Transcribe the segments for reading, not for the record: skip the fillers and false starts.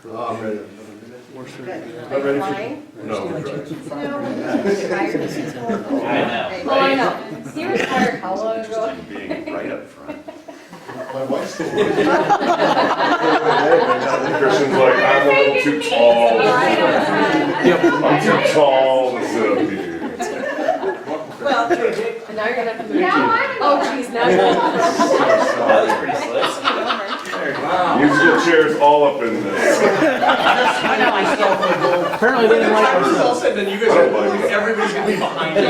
I'm ready. We're Good. Not ready for- Flying? No, we're dry. You know, when you retired people. I know. Oh, I know. He retired how long ago? Interested in being right up front. My wife's still working. Christian's like, I'm a little too tall. I'm too tall to sit up here. Well, and now you're gonna have to move. Oh, geez, now you're That was pretty slick. Wow. Musical chairs all up in this. Apparently they didn't like All ourselves. said, then you guys I don't like are, that. everybody's gonna be behind you.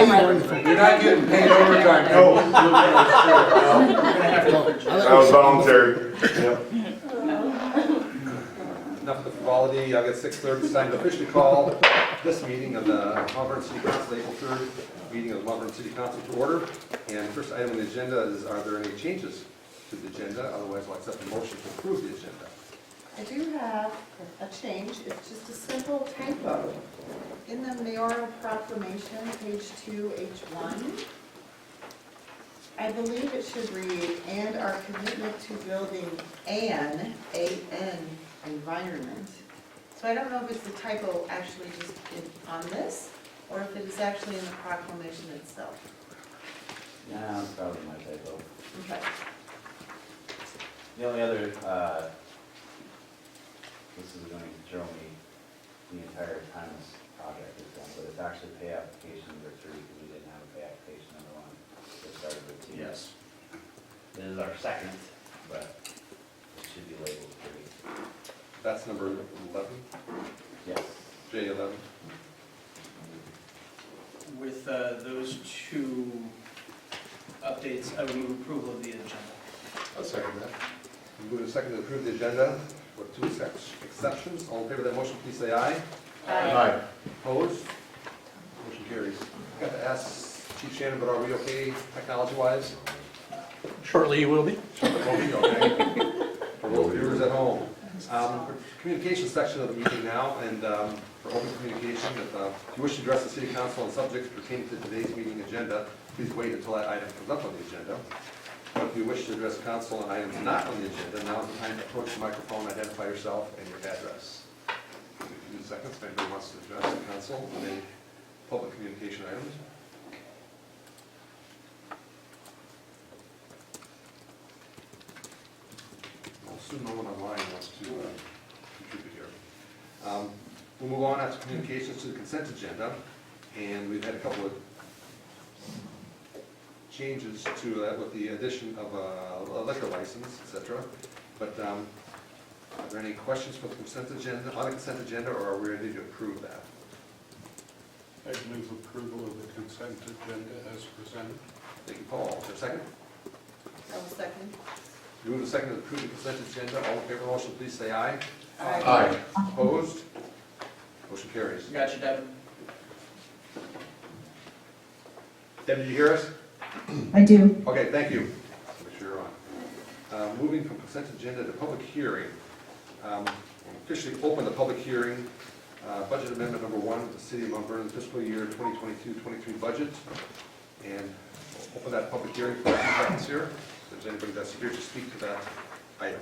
You're not getting paid overtime. No. That was voluntary. Yep. Enough of the frivolity. I'll get 6:30. It's time to officially call this meeting of the Mount Vernon City Council, April 3rd, meeting of the Mount Vernon City Council to order. And the first item on the agenda is, are there any changes to the agenda? Otherwise, I'll accept the motion to approve the agenda. I do have a change, it's just a simple typo. In the mayoral proclamation, page 2H1, I believe it should read, and our commitment to building an environment. So I don't know if it's the typo actually just on this, or if it is actually in the proclamation itself. Yeah, it's probably my typo. Okay. The only other, this is going to show me the entire time this project is done, but it's actually pay application number 3, because we didn't have a pay application number 1. So it started with 2. Yes. This is our second, but it should be labeled 3. That's number 11, Yes. J11. With those two updates, I would move approval of the agenda. I'll second that. Move to second to approve the agenda with 2 exceptions. All in favor of that motion, please say aye. Aye. Opposed? Motion carries. Got to ask Chief Shannon, but are we okay technology-wise? Shortly you will be. Okay. For those viewers at home. For communication section of the meeting now, and for open communication, if you wish to address the city council on subjects pertaining to today's meeting agenda, please wait until that item comes up on the agenda. But if you wish to address council on items not on the agenda, now is the time to approach the microphone, identify yourself and your address. 2 seconds, if anybody wants to address the council on any public communication items. I'll assume no one online wants to contribute here. We'll move on after communications to the consent agenda, and we've had a couple of changes to that with the addition of a liquor license, etc. But are there any questions for the consent agenda, on the consent agenda, or are we ready to approve that? I move approval of the consent agenda as presented. Thank you, Paul. Is there a second? I will second. Move to second to approve the consent agenda. All in favor of the motion, please say aye. Aye. Opposed? Motion carries. Got you, Devin. Deb, did you hear us? I do. Okay, thank you. Make sure you're on. Moving from consent agenda to public hearing. Officially open the public hearing. Budget amendment number 1 of the City of Mount Vernon fiscal year 2022-23 budget. And we'll open that public hearing for a few seconds here. If there's anybody that's here to speak to that item.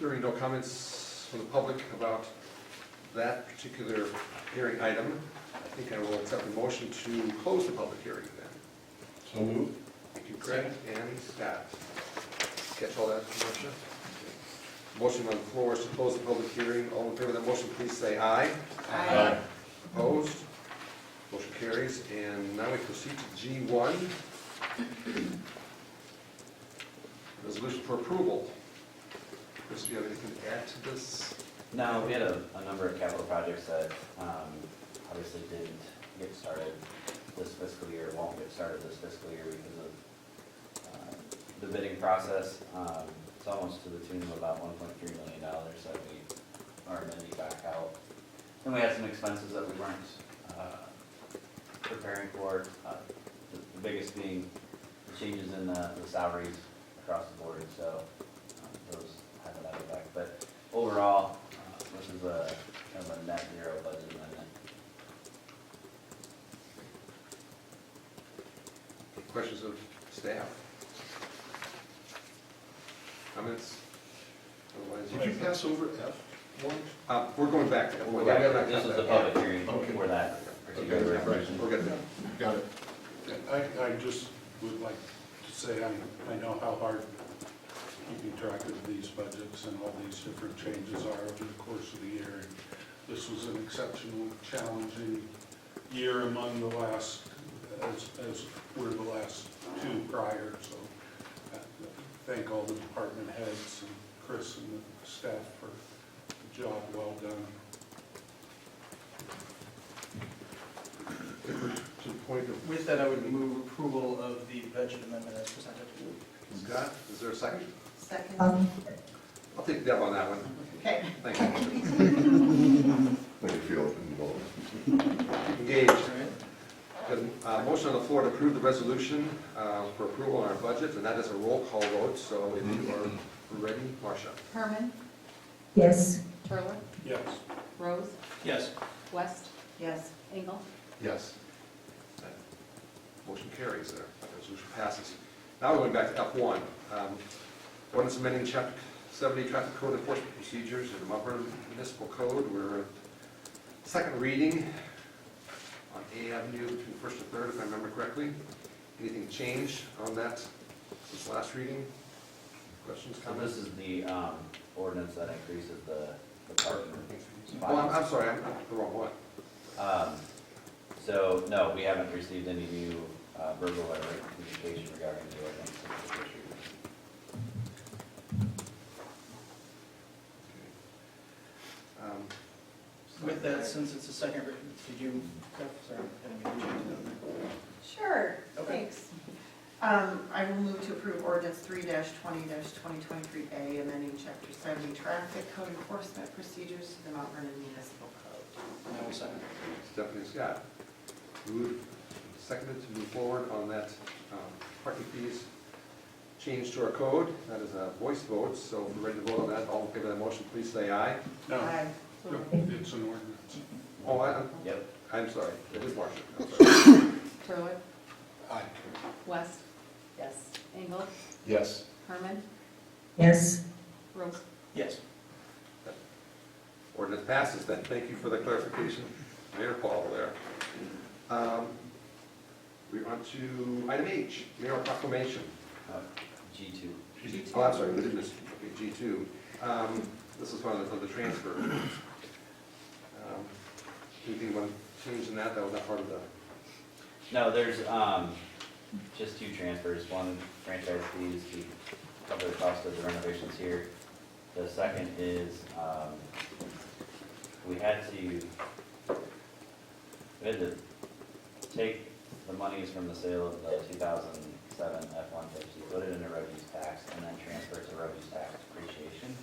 Hearing no comments from the public about that particular hearing item, I think I will accept a motion to close the public hearing then. So moved. Thank you, Craig and Scott. Catch all that, Marcia? Motion on the floor is to close the public hearing. All in favor of that motion, please say aye. Aye. Opposed? Motion carries. And now we proceed to G1. Resolution for approval. Chris, do you have anything to add to this? No, we had a number of capital projects that obviously didn't get started this fiscal year, won't get started this fiscal year because of the bidding process. It's almost to the tune of about $1.3 million that we are amending back out. And we had some expenses that we weren't preparing for. The biggest being the changes in the salaries across the board, so those had effect. But overall, this is a kind of a net zero budget amendment. Questions of staff? Comments? Otherwise, Did you pass over F1? We're going back to We're F1. back- This is the public hearing Okay. for that particular Okay, resolution. we're good. Got it. I just would like to say, I know how hard keeping track of these budgets and all these different changes are over the course of the year. And this was an exceptionally challenging year among the last, as were the last two prior, so thank all the department heads and Chris and the staff for the job well done. To the point of, With that, I would move approval of the budget amendment as presented. Scott, is there a second? Second. I'll take Deb on that one. Okay. Thank you. Make you feel involved. Engaged. All right. Good. Motion on the floor to approve the resolution for approval on our budget, and that is a roll call vote, so if you are ready, Marcia. Herman, Yes. Turler, Yes. Rose, Yes. West, Yes. Engel. Yes. Motion carries there, resolution passes. Now we're going back to F1. Ordinance amending Chapter 70 Traffic Code Enforcement Procedures in the Mount Vernon Municipal Code. We're at second reading on A Avenue between First and Third, if I remember correctly. Anything change on that since last reading? Questions, So comments? this is the ordinance that increases the parking Oh, I'm spots. sorry, I'm the wrong one. So, no, we haven't received any new verbal or written communication regarding the ordinance. since the first reading. With that, since it's a second, did you, sorry, I didn't mean to change Sure, Okay. thanks. I will move to approve ordinance 3-20-2023A, amending chapter 70 traffic code enforcement procedures to the Mount Vernon Municipal Code. that. I will second. Stephanie Scott. Moved, seconded to move forward on that parking fees change to our code. That is a voice vote, so if we're ready to vote on that, all in favor of that motion, please say aye. No, Aye. it's an ordinance. Oh, Yep. I'm sorry, it is Marcia. I'm sorry. Turler, Aye. West, Yes. Engel, Yes. Herman, Yes. Rose. Yes. Ordinance passes then. Thank you for the clarification, Mayor Paul there. We're on to item H, mayor proclamation. G2. Oh, I'm sorry, we did this, okay, G2. This is one of the transfer. Anything you want to change in that? That was not part of the, No, there's just two transfers. One, franchise fees to cover the cost of the renovations here. The second is, we had to take the monies from the sale of the 2007 F-150, put it into road use tax, and then transfer it to road use tax depreciation.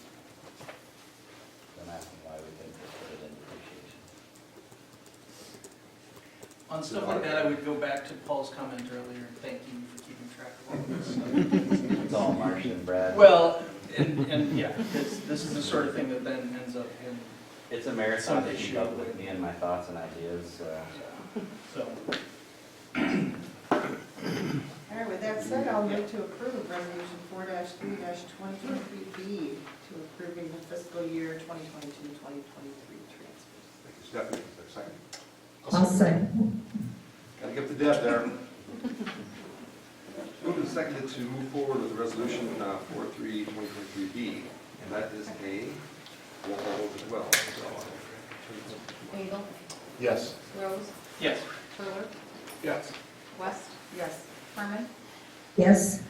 So I'm asking why we couldn't just put it in depreciation. On stuff like that, I would go back to Paul's comment earlier, thank you for keeping track of all this stuff. It's all Marsh and Brad. Well, and yeah, this is the sort of thing that then ends up in, It's a marathon Some to keep issue up with with- me and my thoughts and ideas, so. so. All right, with that said, I'll move to approve resolution 4-3-2023B to approving the fiscal year 2022-2023 transfers. thank you, Stephanie. Is there a second? I'll second. Gotta give it to Deb there. Moved and seconded to move forward with the resolution 4-3-2023B, and that is a roll call vote as well. Engel, Yes. Rose, Yes. Turler, Yes. West, Yes. Herman, Yes.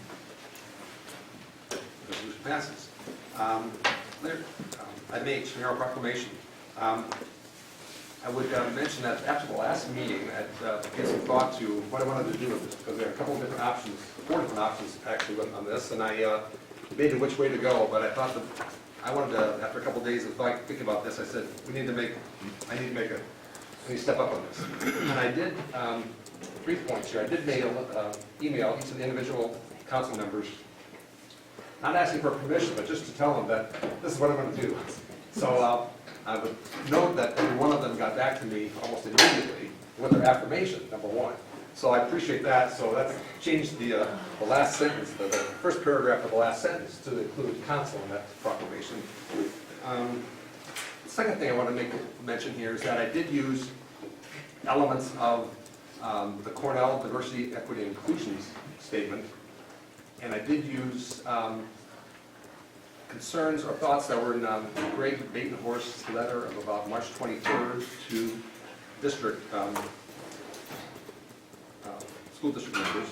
Resolution passes. Item H, mayoral proclamation. I would mention that after the last meeting, I gave some thought to what I wanted to do with this, because there are a couple of different options, 4 different options actually on this, and I debated which way to go, but I thought that I wanted to, after a couple of days of thinking about this, I said, I need to step up on this. And I did 3 points here. I did email each of the individual council members not asking for permission, but just to tell them that this is what I'm going to do. So I would note that every one of them got back to me almost immediately with their affirmation, number one. So I appreciate that. So that's changed the last sentence, the first paragraph of the last sentence to include council in that proclamation. The second thing I want to mention here is that I did use elements of the Cornell Diversity, Equity, and Inclusion statement, and I did use concerns or thoughts that were in Greg Batenhorst's letter of about March 23rd to district school district members,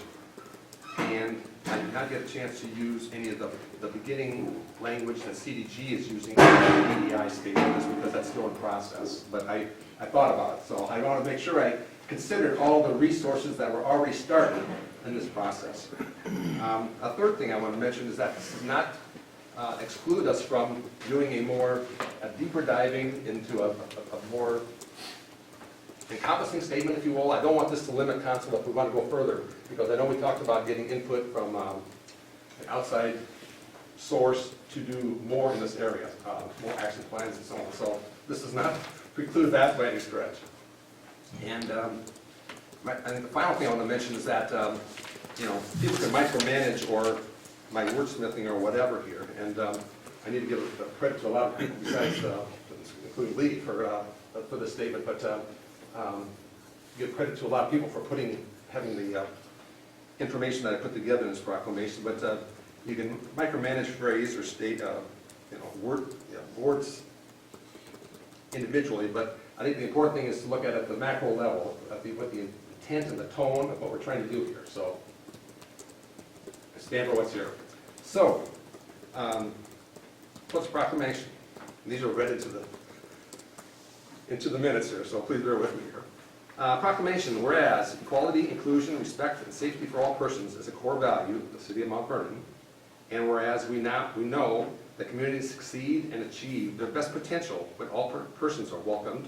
and I did not get a chance to use any of the beginning language that CDG is using in the EEI statement, just because that's still in process. But I thought about it, so I want to make sure I considered all the resources that were already started in this process. A third thing I want to mention is that this does not exclude us from doing a deeper diving into a more encompassing statement, if you will. I don't want this to limit council if we want to go further, because I know we talked about getting input from an outside source to do more in this area, more action plans and so on. So this does not preclude that by any stretch. And I think the final thing I want to mention is that people can micromanage or my wordsmithing or whatever here, and I need to give credit to a lot of people besides, including Lee, for this statement, but give credit to a lot of people for having the information that I put together in this proclamation. But you can micromanage phrase or state, words individually, but I think the important thing is to look at the macro level, what the intent and the tone of what we're trying to do here. So I stand for what's here. So, what's the proclamation? And these are read into the minutes here, so please bear with me here. Proclamation, whereas equality, inclusion, respect, and safety for all persons is a core value of the city of Mount Vernon, and whereas we know that communities succeed and achieve their best potential when all persons are welcomed,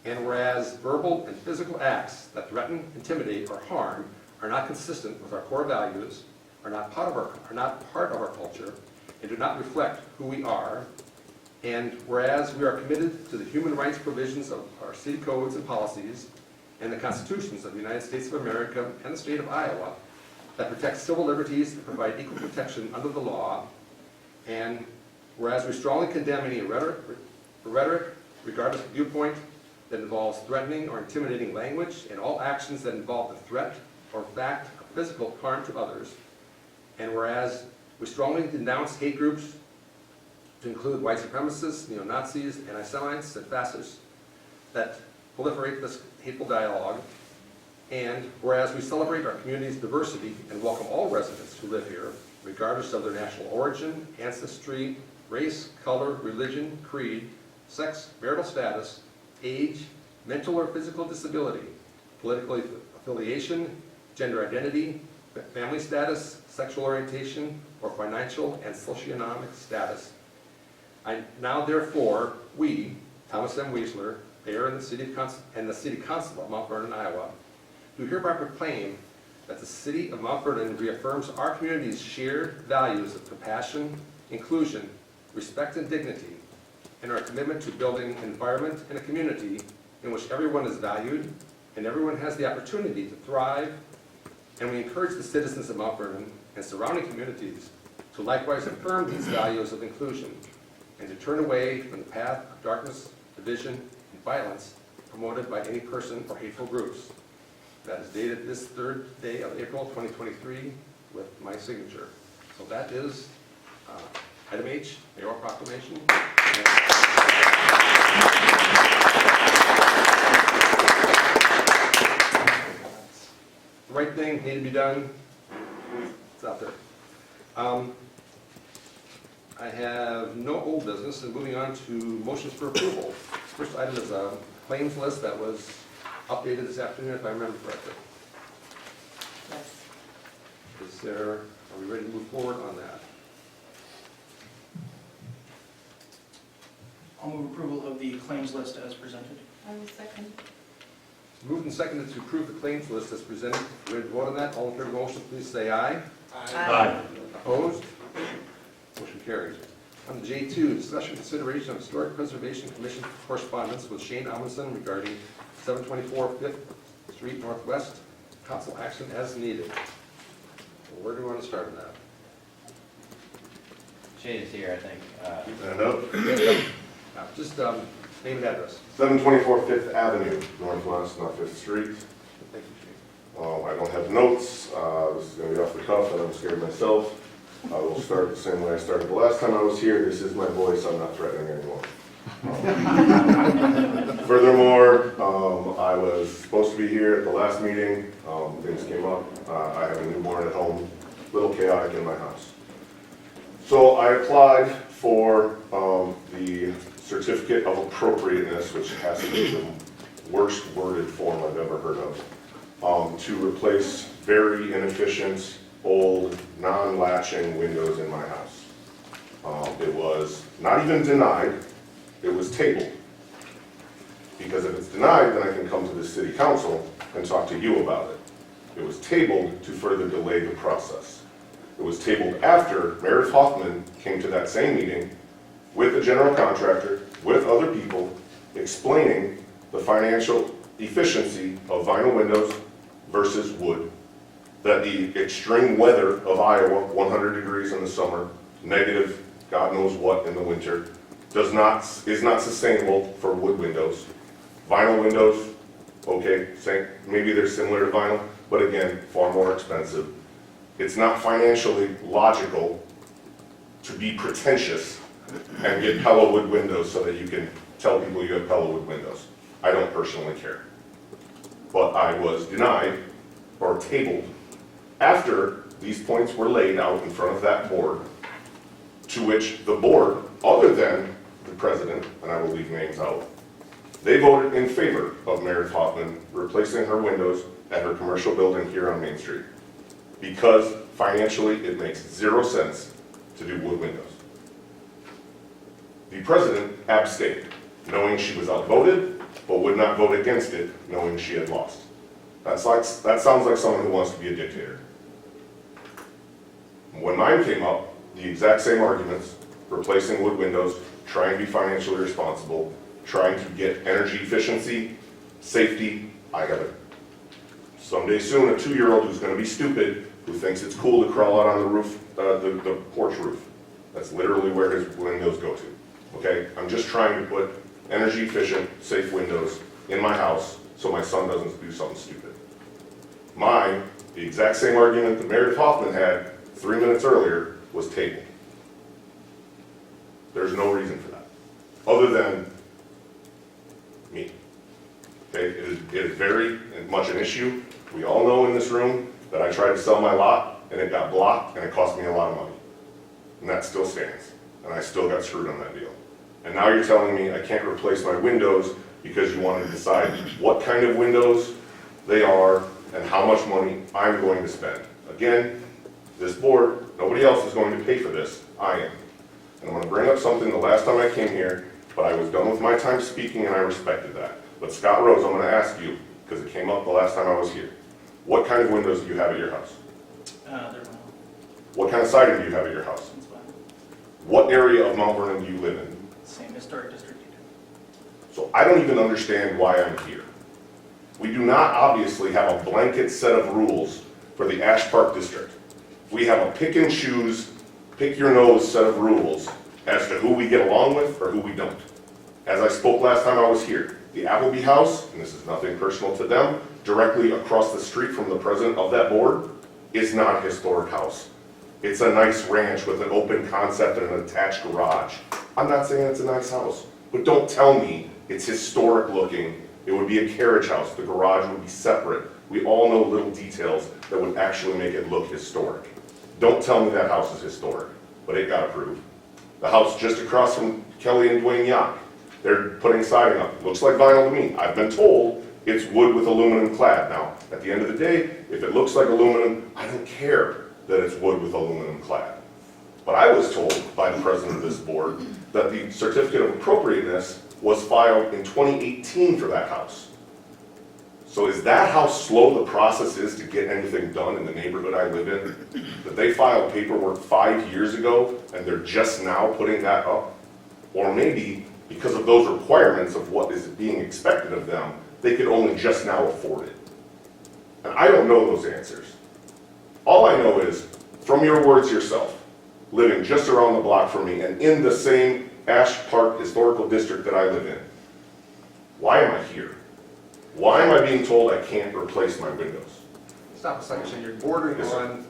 and whereas verbal and physical acts that threaten, intimidate, or harm are not consistent with our core values, are not part of our culture, and do not reflect who we are, and whereas we are committed to the human rights provisions of our city codes and policies and the constitutions of the United States of America and the state of Iowa that protect civil liberties and provide equal protection under the law, and whereas we strongly condemn any rhetoric, regardless of viewpoint, that involves threatening or intimidating language and all actions that involve the threat or fact of physical harm to others, and whereas we strongly denounce hate groups to include white supremacists, neo-Nazis, anti-Semites, and fascists that proliferate this hateful dialogue, and whereas we celebrate our community's diversity and welcome all residents who live here, regardless of their national origin, ancestry, race, color, religion, creed, sex, marital status, age, mental or physical disability, political affiliation, gender identity, family status, sexual orientation, or financial and socioeconomic status. I now, therefore, we, Thomas M. Weisler, Mayor and the City Council of Mount Vernon, Iowa, do hereby proclaim that the City of Mount Vernon reaffirms our community's shared values of compassion, inclusion, respect, and dignity, and our commitment to building an environment and a community in which everyone is valued and everyone has the opportunity to thrive, and we encourage the citizens of Mount Vernon and surrounding communities to likewise affirm these values of inclusion and to turn away from the path of darkness, division, and violence promoted by any person or hateful groups. That is dated this 3rd day of April 2023 with my signature. So that is item H, mayoral proclamation. The right thing needed to be done. It's out there. I have no old business, and moving on to motions for approval. First item is a claims list that was updated this afternoon, if I remember correctly. Yes. Are we ready to move forward on that? I'll move approval of the claims list as presented. I will second. Moved and seconded to approve the claims list as presented. Ready to vote on that? All in favor of the motion, please say aye. Aye. Opposed? carries. On to J2, discussion consideration of Historic Preservation Commission correspondence with Shane Amundson regarding 724 5th Street Northwest, council action as needed. Where do we want to start with that? Shane is here, I think. Stand up. Just name and address. 724 5th Avenue, Northwest, not 5th Street. Thank you, Shane. I don't have notes. This is going to be off the cuff, and I'm scared myself. I will start the same way I started the last time I was here. This is my voice. I'm not threatening anyone. Furthermore, I was supposed to be here at the last meeting. Things came up. I have a newborn at home, a little chaotic in my house. So I applied for the certificate of appropriateness, which has to be the worst worded form I've ever heard of, to replace very inefficient, old, non-latching windows in my house. It was not even denied, it was tabled. Because if it's denied, then I can come to the city council and talk to you about it. It was tabled to further delay the process. It was tabled after Meredith Hoffman came to that same meeting with the general contractor, with other people, explaining the financial efficiency of vinyl windows versus wood. That the extreme weather of Iowa, 100 degrees in the summer, negative God knows what in the winter, is not sustainable for wood windows. Vinyl windows, okay, maybe they're similar to vinyl, but again, far more expensive. It's not financially logical to be pretentious and get Pella wood windows so that you can tell people you have Pella wood windows. I don't personally care. But I was denied or tabled after these points were laid out in front of that board, to which the board, other than the president, and I will leave names out, they voted in favor of Meredith Hoffman replacing her windows at her commercial building here on Main Street, because financially it makes 0 sense to do wood windows. The president abstained, knowing she was outvoted, but would not vote against it, knowing she had lost. That sounds like someone who wants to be a dictator. When mine came up, the exact same arguments, replacing wood windows, trying to be financially responsible, trying to get energy efficiency, safety. I have someday soon a 2-year-old who's going to be stupid, who thinks it's cool to crawl out on the roof, the porch roof. That's literally where his windows go to. Okay, I'm just trying to put energy efficient, safe windows in my house so my son doesn't do something stupid. Mine, the exact same argument that Meredith Hoffman had 3 minutes earlier, was tabled. There's no reason for that, other than me. Okay, it is very much an issue. We all know in this room that I tried to sell my lot and it got blocked and it cost me a lot of money. And that still stands. And I still got screwed on that deal. And now you're telling me I can't replace my windows because you want to decide what kind of windows they are and how much money I'm going to spend. Again, this board, nobody else is going to pay for this. I am. And I'm going to bring up something the last time I came here, but I was done with my time speaking and I respected that. But Scott Rose, I'm going to ask you, because it came up the last time I was here. What kind of windows do you have at your house? They're vinyl. What kind of siding do you have at your house? It's vinyl. What area of Mount Vernon do you live in? Same historic district you do. So I don't even understand why I'm here. We do not obviously have a blanket set of rules for the Ash Park District. We have a pick and choose, pick your nose set of rules as to who we get along with or who we don't. As I spoke last time I was here, the Appleby House, and this is nothing personal to them, directly across the street from the president of that board, is not a historic house. It's a nice ranch with an open concept and an attached garage. I'm not saying it's a nice house, but don't tell me it's historic looking. It would be a carriage house. The garage would be separate. We all know little details that would actually make it look historic. Don't tell me that house is historic, but it got approved. The house just across from Kelly and Dwayne Yock, they're putting siding up. Looks like vinyl to me. I've been told it's wood with aluminum clad. Now, at the end of the day, if it looks like aluminum, I don't care that it's wood with aluminum clad. But I was told by the president of this board that the certificate of appropriateness was filed in 2018 for that house. So is that how slow the process is to get anything done in the neighborhood I live in? That they filed paperwork 5 years ago and they're just now putting that up? Or maybe because of those requirements of what is being expected of them, they could only just now afford it. And I don't know those answers. All I know is, from your words yourself, living just around the block from me and in the same Ash Park Historical District that I live in, why am I here? Why am I being told I can't replace my windows? Stop a second, Shane, you're bordering Yes, sir. on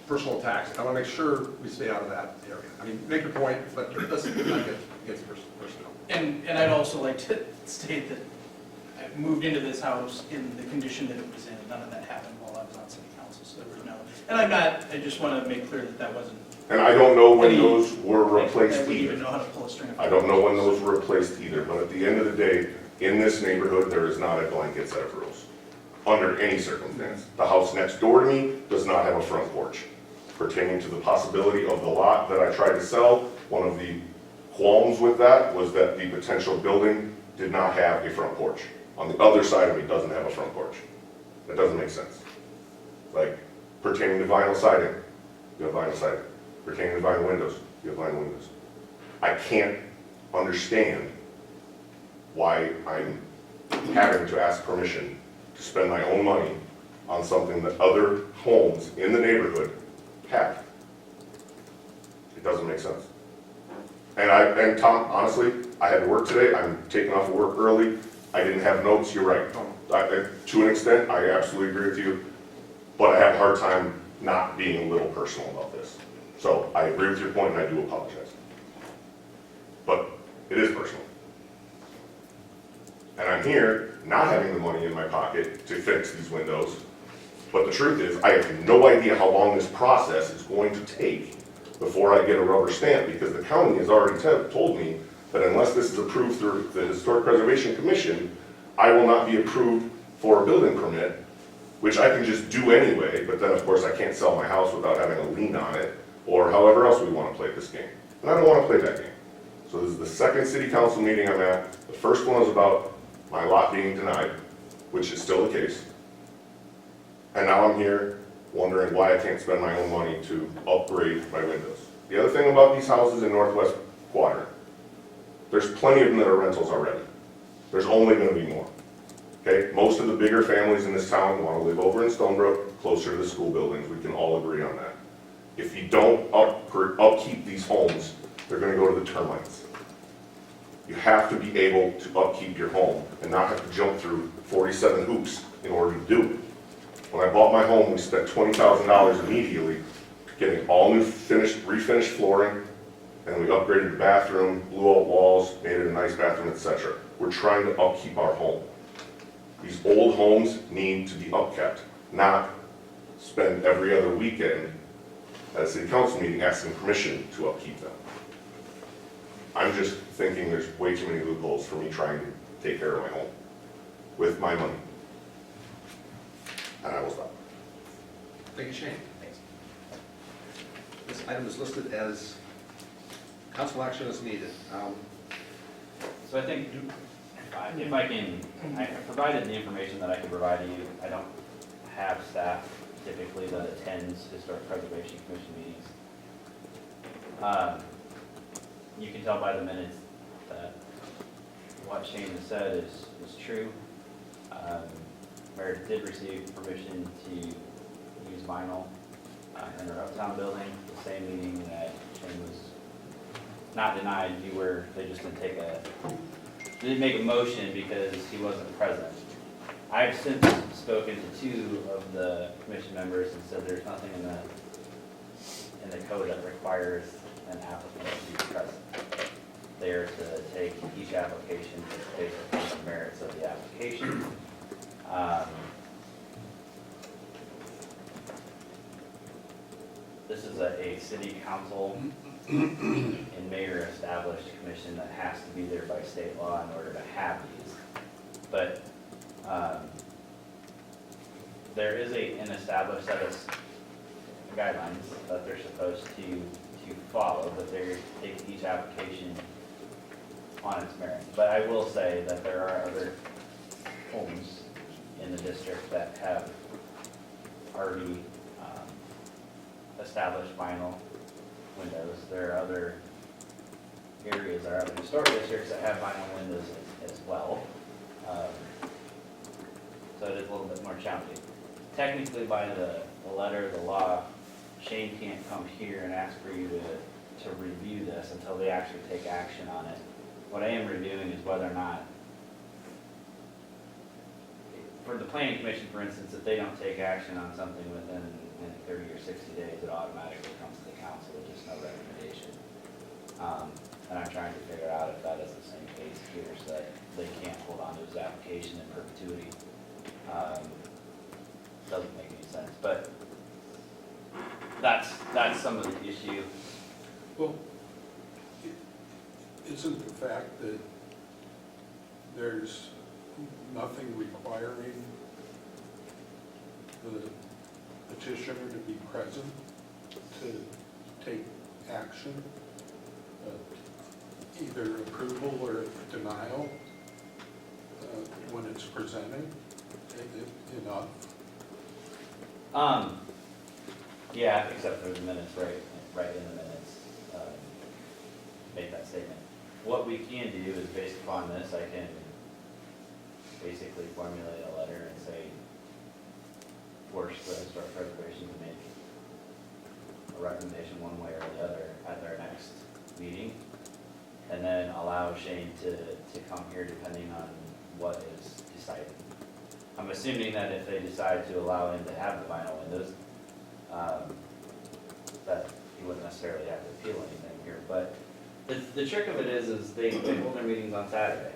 personal attacks. I want to make sure we stay out of that area. I mean, make your point, but let's not get personal. And I'd also like to state that I moved into this house in the condition that it was in. None of that happened while I was on city council, so there was no, and I just want to make clear that that wasn't. And I don't know when those were replaced I wouldn't even either. know how to pull a string. I don't know when those were replaced either, but at the end of the day, in this neighborhood, there is not a blanket set of rules, under any circumstance. The house next door to me does not have a front porch. Pertaining to the possibility of the lot that I tried to sell, one of the qualms with that was that the potential building did not have a front porch. On the other side of me doesn't have a front porch. That doesn't make sense. Like, pertaining to vinyl siding, you have vinyl siding. Pertaining to vinyl windows, you have vinyl windows. I can't understand why I'm having to ask permission to spend my own money on something that other homes in the neighborhood have. It doesn't make sense. And Tom, honestly, I had to work today, I'm taking off of work early, I didn't have notes, you're right. To an extent, I absolutely agree with you, but I have a hard time not being a little personal about this. So I agree with your point and I do apologize. But it is personal. And I'm here not having the money in my pocket to fix these windows. But the truth is, I have no idea how long this process is going to take before I get a rubber stamp, because the county has already told me that unless this is approved through the Historic Preservation Commission, I will not be approved for a building permit, which I can just do anyway, but then of course I can't sell my house without having a lien on it, or however else we want to play this game. And I don't want to play that game. So this is the second city council meeting I'm at. The first one was about my lot being denied, which is still the case. And now I'm here wondering why I can't spend my own money to upgrade my windows. The other thing about these houses in Northwest Quadrant, there's plenty of them that are rentals already. There's only going to be more. Okay? Most of the bigger families in this town want to live over in Stonebrook, closer to the school buildings. We can all agree on that. If you don't upkeep these homes, they're going to go to the termites. You have to be able to upkeep your home and not have to jump through 47 hoops in order to do it. When I bought my home, we spent $20,000 immediately getting all new refinished flooring, and we upgraded the bathroom, blew out walls, made it a nice bathroom, etc. We're trying to upkeep our home. These old homes need to be upkept, not spend every other weekend at a city council meeting asking permission to upkeep them. I'm just thinking there's way too many loopholes for me trying to take care of my home with my money. And I will stop. Thank you, Shane. Thanks. This item is listed as council action as needed. So I think if I can, I provided the information that I can provide to you. I don't have staff typically that attends Historic Preservation Commission meetings. You can tell by the minutes that what Shane has said is true. Meredith did receive permission to use vinyl in her uptown building, the same meeting that Shane was not denied. They just didn't make a motion because he wasn't present. I've since spoken to two of the commission members and said there's nothing in the code that requires an applicant to be present. They are to take each application based upon the merits of the application. This is a city council and mayor established commission that has to be there by state law in order to have these. But there is an established set of guidelines that they're supposed to follow, but they take each application on its merit. But I will say that there are other homes in the district that have already established vinyl windows. There are other areas, there are other historic districts that have vinyl windows as well. So it is a little bit more challenging. Technically, by the letter of the law, Shane can't come here and ask for you to review this until they actually take action on it. What I am reviewing is whether or not, for the planning commission, for instance, if they don't take action on something within 30 or 60 days, it automatically comes to the council with just no recommendation. And I'm trying to figure out if that is the same case here, so that they can't hold on to his application in perpetuity. Doesn't make any sense, but that's some of the issue. Well, isn't the fact that there's nothing requiring the petitioner to be present to take action, either approval or denial, when it's presented, enough? Yeah, except for the minutes, right in the minutes, make that statement. What we can do is, based upon this, I can basically formulate a letter and say, force the historic preservation to make a recommendation one way or the other at their next meeting, and then allow Shane to come here depending on what is decided. I'm assuming that if they decide to allow him to have the vinyl windows, that he wouldn't necessarily have to appeal anything here. But the trick of it is they hold their meetings on Saturday.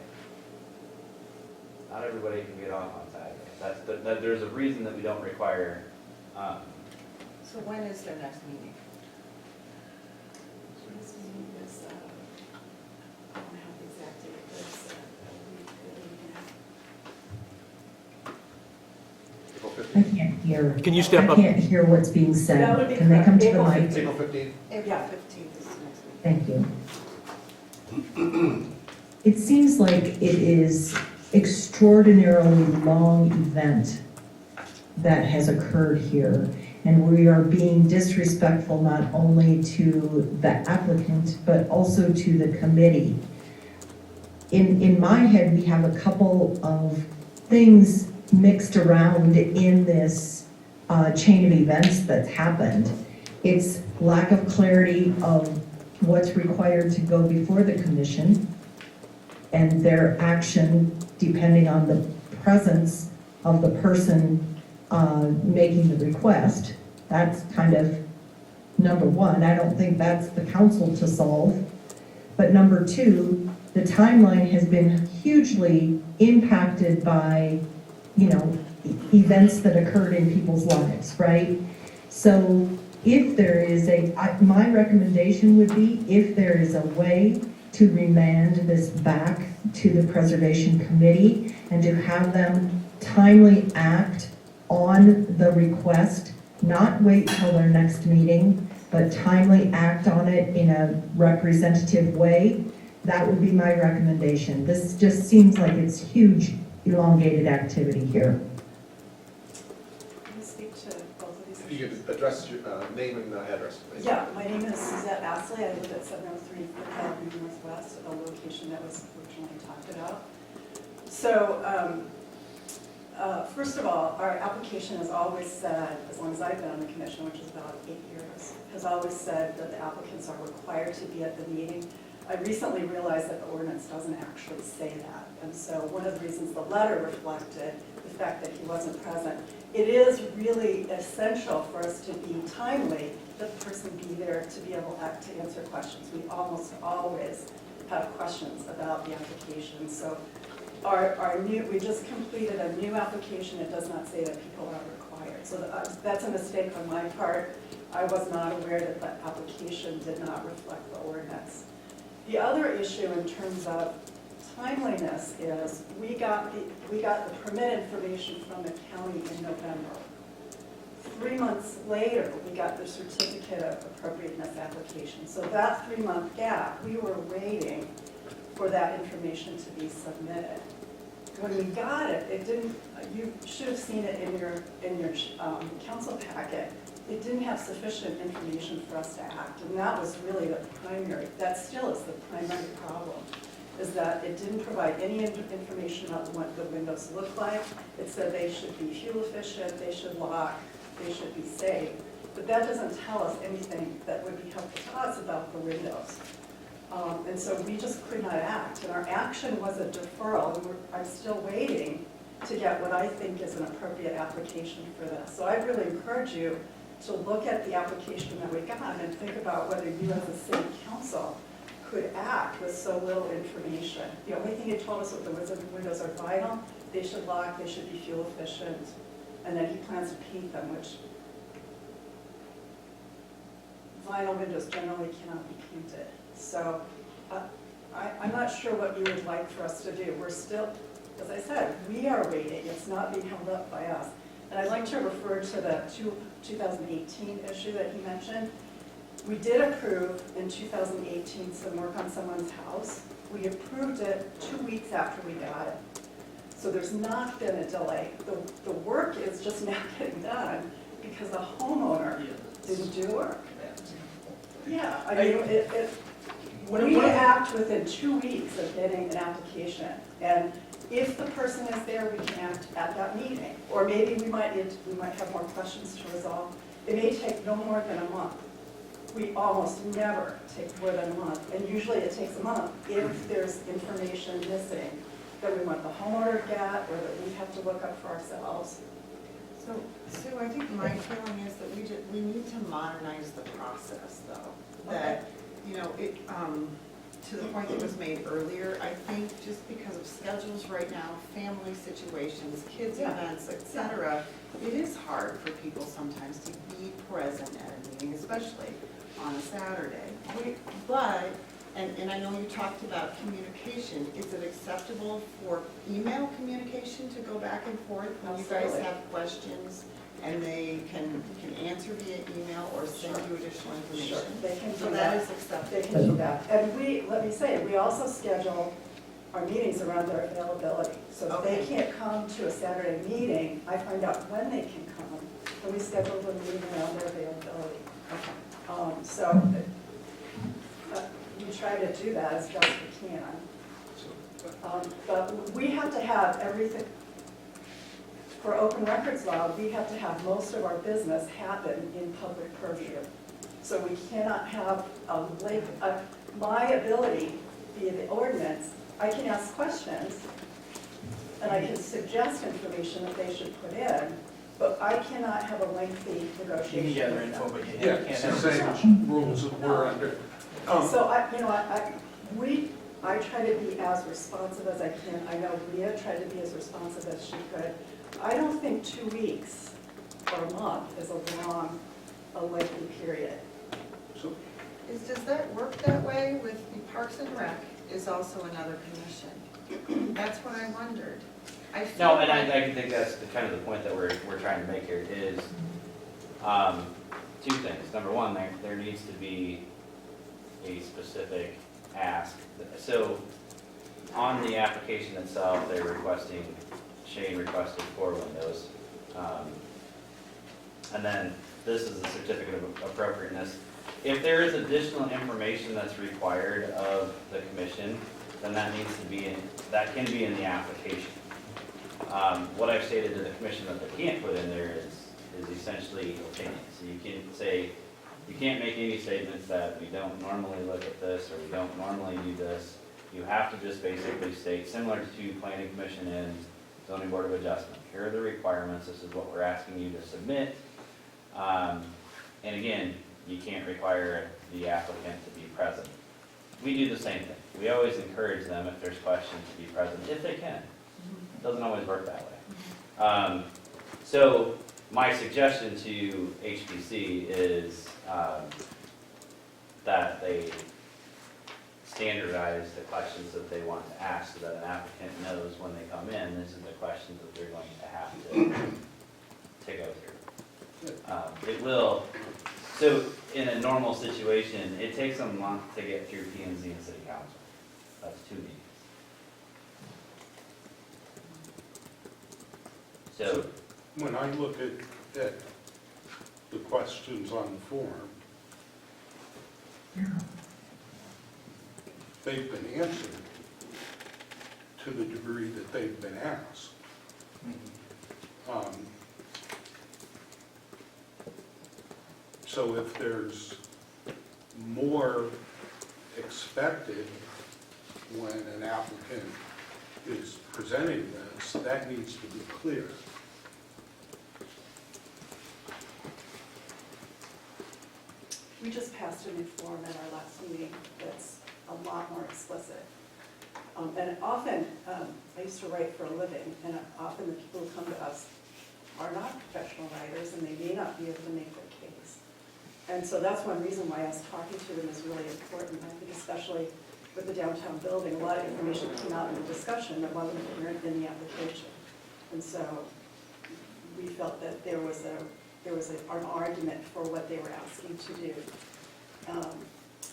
Not everybody can get off on Saturday. There's a reason that we don't require. So when is their next meeting? This meeting is, I don't have the exact date, but it's April I 15th. can't hear. Can you step up? I can't hear what's being said. That would be Can they come to the correct. mic? April 15th. April 15th is the next meeting. Thank you. It seems like it is extraordinarily long event that has occurred here, and we are being disrespectful not only to the applicant, but also to the committee. In my head, we have a couple of things mixed around in this chain of events that's happened. It's lack of clarity of what's required to go before the commission and their action depending on the presence of the person making the request. That's kind of number one. I don't think that's the council to solve. But number two, the timeline has been hugely impacted by, events that occurred in people's lives, right? So if there is my recommendation would be, if there is a way to remand this back to the Preservation Committee and to have them timely act on the request, not wait till their next meeting, but timely act on it in a representative way, that would be my recommendation. This just seems like it's huge, elongated activity here. Can I speak to both of these If you issues? could address your name and address, please. Yeah, my name is Suzette Astley. I live at 703 Fifth Avenue Northwest, a location that was originally talked about. So, first of all, our application has always said, as long as I've been on the commission, which is about 8 years, has always said that the applicants are required to be at the meeting. I recently realized that the ordinance doesn't actually say that. And so one of the reasons the letter reflected the fact that he wasn't present, it is really essential for us to be timely, that the person be there to be able to answer questions. We almost always have questions about the application. So we just completed a new application. It does not say that people are required. So that's a mistake on my part. I was not aware that the application did not reflect the ordinance. The other issue in terms of timeliness is we got the permit information from the county in November. 3 months later, we got the certificate of appropriateness application. So that 3-month gap, we were waiting for that information to be submitted. when we got it, it didn't, you should have seen it in your council packet. It didn't have sufficient information for us to act, and that was really the primary, that still is the primary problem, is that it didn't provide any information about what the windows look like. It said they should be fuel efficient, they should lock, they should be safe, but that doesn't tell us anything that would be helpful to us about the windows. And so we just could not act, and our action was a deferral, and I'm still waiting to get what I think is an appropriate application for this. So I'd really encourage you to look at the application that we got and think about whether you as a city council could act with so little information. The only thing he told us was the windows are vinyl, they should lock, they should be fuel efficient, and that he plans to paint them, which vinyl windows generally cannot be painted. So I'm not sure what you would like for us to do. We're still, as I said, we are waiting. It's not being held up by us. And I'd like to refer to the 2018 issue that he mentioned. We did approve in 2018 some work on someone's house. We approved it 2 weeks after we got it. So there's not been a delay. The work is just now getting done because the homeowner didn't do work. Yeah, I mean, we act within 2 weeks of getting an application. And if the person is there, we can act at that meeting. Or maybe we might have more questions to resolve. It may take no more than a month. We almost never take more than a month. And usually it takes a month if there's information missing that we want the homeowner to get or that we have to look up for ourselves. So, Sue, I think my feeling is that we need to modernize the process, though. That, you know, to the point that was made earlier, I think just because of schedules right now, family situations, kids events, etc., it is hard for people sometimes to be present at a meeting, especially on a Saturday. But, and I know you talked about communication, is it acceptable for email communication to go back and forth when you guys Absolutely. have questions? And they can answer via email or send you additional information? Sure, they can So do that that. is acceptable. They can do that. And let me say, we also schedule our meetings around their availability. So if they can't come to a Saturday meeting, I find out when they can come, and we schedule the meeting around their availability. So we try to do that as best we can. But we have to have everything, for open records law, we have to have most of our business happen in public purview. So we cannot have my ability via the ordinance, I can ask questions and I can suggest information that they should put in, but I cannot have a lengthy You negotiation. can gather with info, them. but you Yeah, can't it's the have. same rules that we're under. So I try to be as responsive as I can. I know Leah tried to be as responsive as she could. I don't think 2 weeks or a month is a lengthy period. So Does that work that way with the Parks and Rec is also another commission? That's what I wondered. I feel No, and like- I think that's kind of the point that we're trying to make here is, two things. Number one, there needs to be a specific ask. So on the application itself, they're requesting, Shane requested 4 windows. And then this is a certificate of appropriateness. If there is additional information that's required of the commission, then that needs to be that can be in the application. What I've stated to the commission that they can't put in there is essentially opinion. So you can say, you can't make any statements that we don't normally look at this, or we don't normally do this. You have to just basically state, similar to planning commission and zoning board of adjustment, here are the requirements, this is what we're asking you to submit. And again, you can't require the applicant to be present. We do the same thing. We always encourage them, if there's questions, to be present, if they can. It doesn't always work that way. So my suggestion to HPC is that they standardize the questions that they want to ask so that an applicant knows when they come in, this is the questions that they're going to have to go through. It will, so in a normal situation, it takes a month to get through P&Z and City Council. That's 2 meetings. So, When I look at the questions on the form, they've been answered to the degree that they've been asked. So if there's more expected when an applicant is presenting this, that needs to be clear. We just passed a new form at our last meeting that's a lot more explicit. And often, I used to write for a living, and often the people who come to us are not professional writers, and they may not be able to make their case. And so that's one reason why us talking to them is really important. I think especially with the downtown building, a lot of information came out in the discussion that wasn't apparent in the application. And so we felt that there was an argument for what they were asking to do.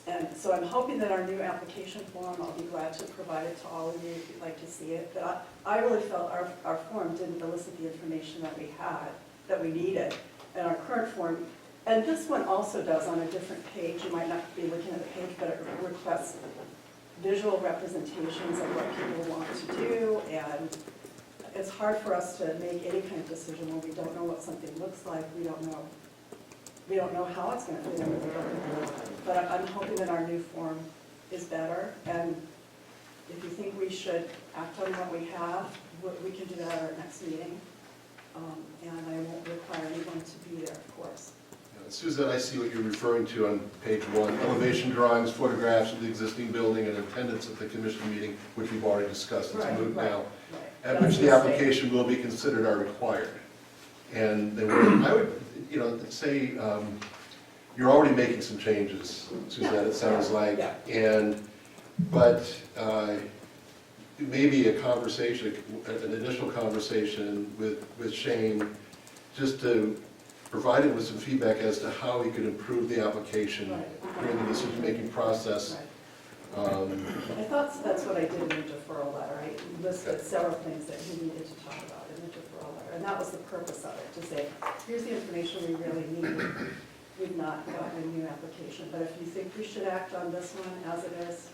And so I'm hoping that our new application form, I'll be glad to provide it to all of you if you'd like to see it. But I really felt our form didn't elicit the information that we had, that we needed. And our current form, and this one also does on a different page, you might not be looking at the page, but it requests visual representations of what people want to do. And it's hard for us to make any kind of decision when we don't know what something looks like. We don't know how it's going to fit in with the building. But I'm hoping that our new form is better. And if you think we should act on what we have, we can do that at our next meeting. And I won't require anyone to be there, of course. Suzette, I see what you're referring to on page 1, elevation drawings, photographs of the existing building, and attendance at the commission meeting, which we've already discussed, it's Right, moved right, now, right. at That's which the a mistake. application will be considered are required. And they were, I would, say, you're already making some changes, Suzette, it sounds like. Yeah. But maybe a conversation, an additional conversation with Shane, just to provide him with some feedback as to how he could improve the application Right. during the decision-making process. Right. I thought that's what I did in the deferral letter. I listed several things that he needed to talk about in the deferral letter. And that was the purpose of it, to say, here's the information we really need. We've not gotten a new application. But if you think we should act on this one as it is,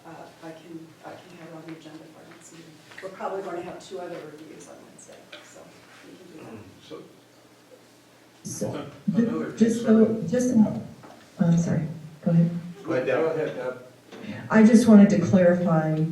I can have it on the agenda for next meeting. We're probably going to have 2 other reviews on Wednesday, so we can do that. So So, another I'm sorry, go ahead. Go ahead, Deb. Go ahead, Deb. I just wanted to clarify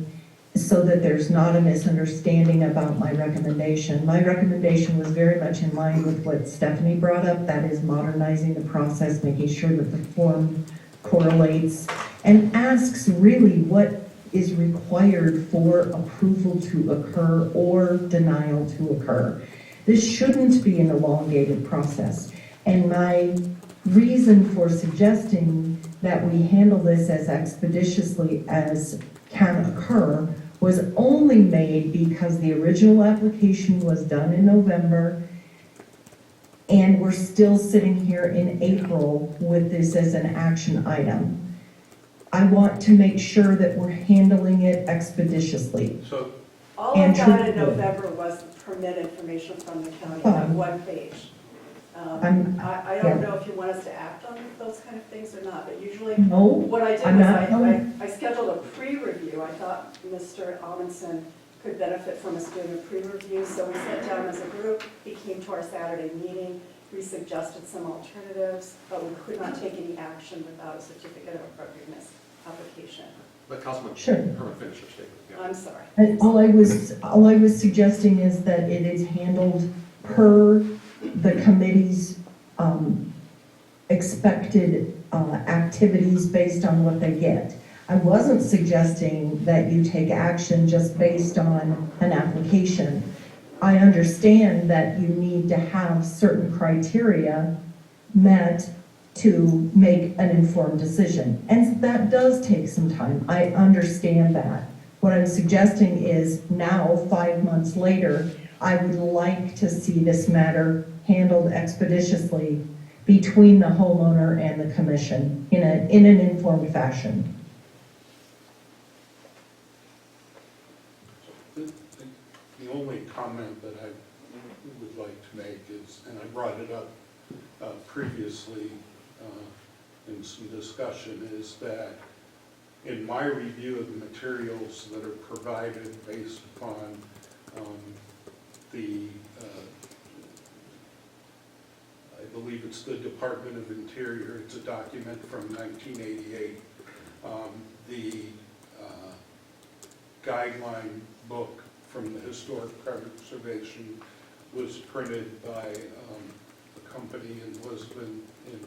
so that there's not a misunderstanding about my recommendation. My recommendation was very much in line with what Stephanie brought up, that is modernizing the process, making sure that the form correlates and asks really what is required for approval to occur or denial to occur. This shouldn't be an elongated process. And my reason for suggesting that we handle this as expeditiously as can occur was only made because the original application was done in November and we're still sitting here in April with this as an action item. I want to make sure that we're handling it expeditiously. So All I And got in truthfully. November was permit information from the county Fine. on 1 page. I don't know if you want us to act on those kind of things or not, but usually No, what I did I'm was not telling- I scheduled a pre-review. I thought Mr. Amundson could benefit from us doing a pre-review, so we sat down as a group. He came to our Saturday meeting. We suggested some alternatives, but we could not take any action without a certificate of appropriateness application. Let Councilman Sure. Herman finish her statement. Yeah. I'm sorry. And all I was suggesting is that it is handled per the committee's expected activities based on what they get. I wasn't suggesting that you take action just based on an application. I understand that you need to have certain criteria met to make an informed decision, and that does take some time. I understand that. What I'm suggesting is now, 5 months later, I would like to see this matter handled expeditiously between the homeowner and the commission in an informed fashion. the only comment that I would like to make is, and I brought it up previously in some discussion, is that in my review of the materials that are provided based upon the, I believe it's the Department of Interior, it's a document from 1988. The guideline book from the Historic Preservation was printed by a company in Lisbon in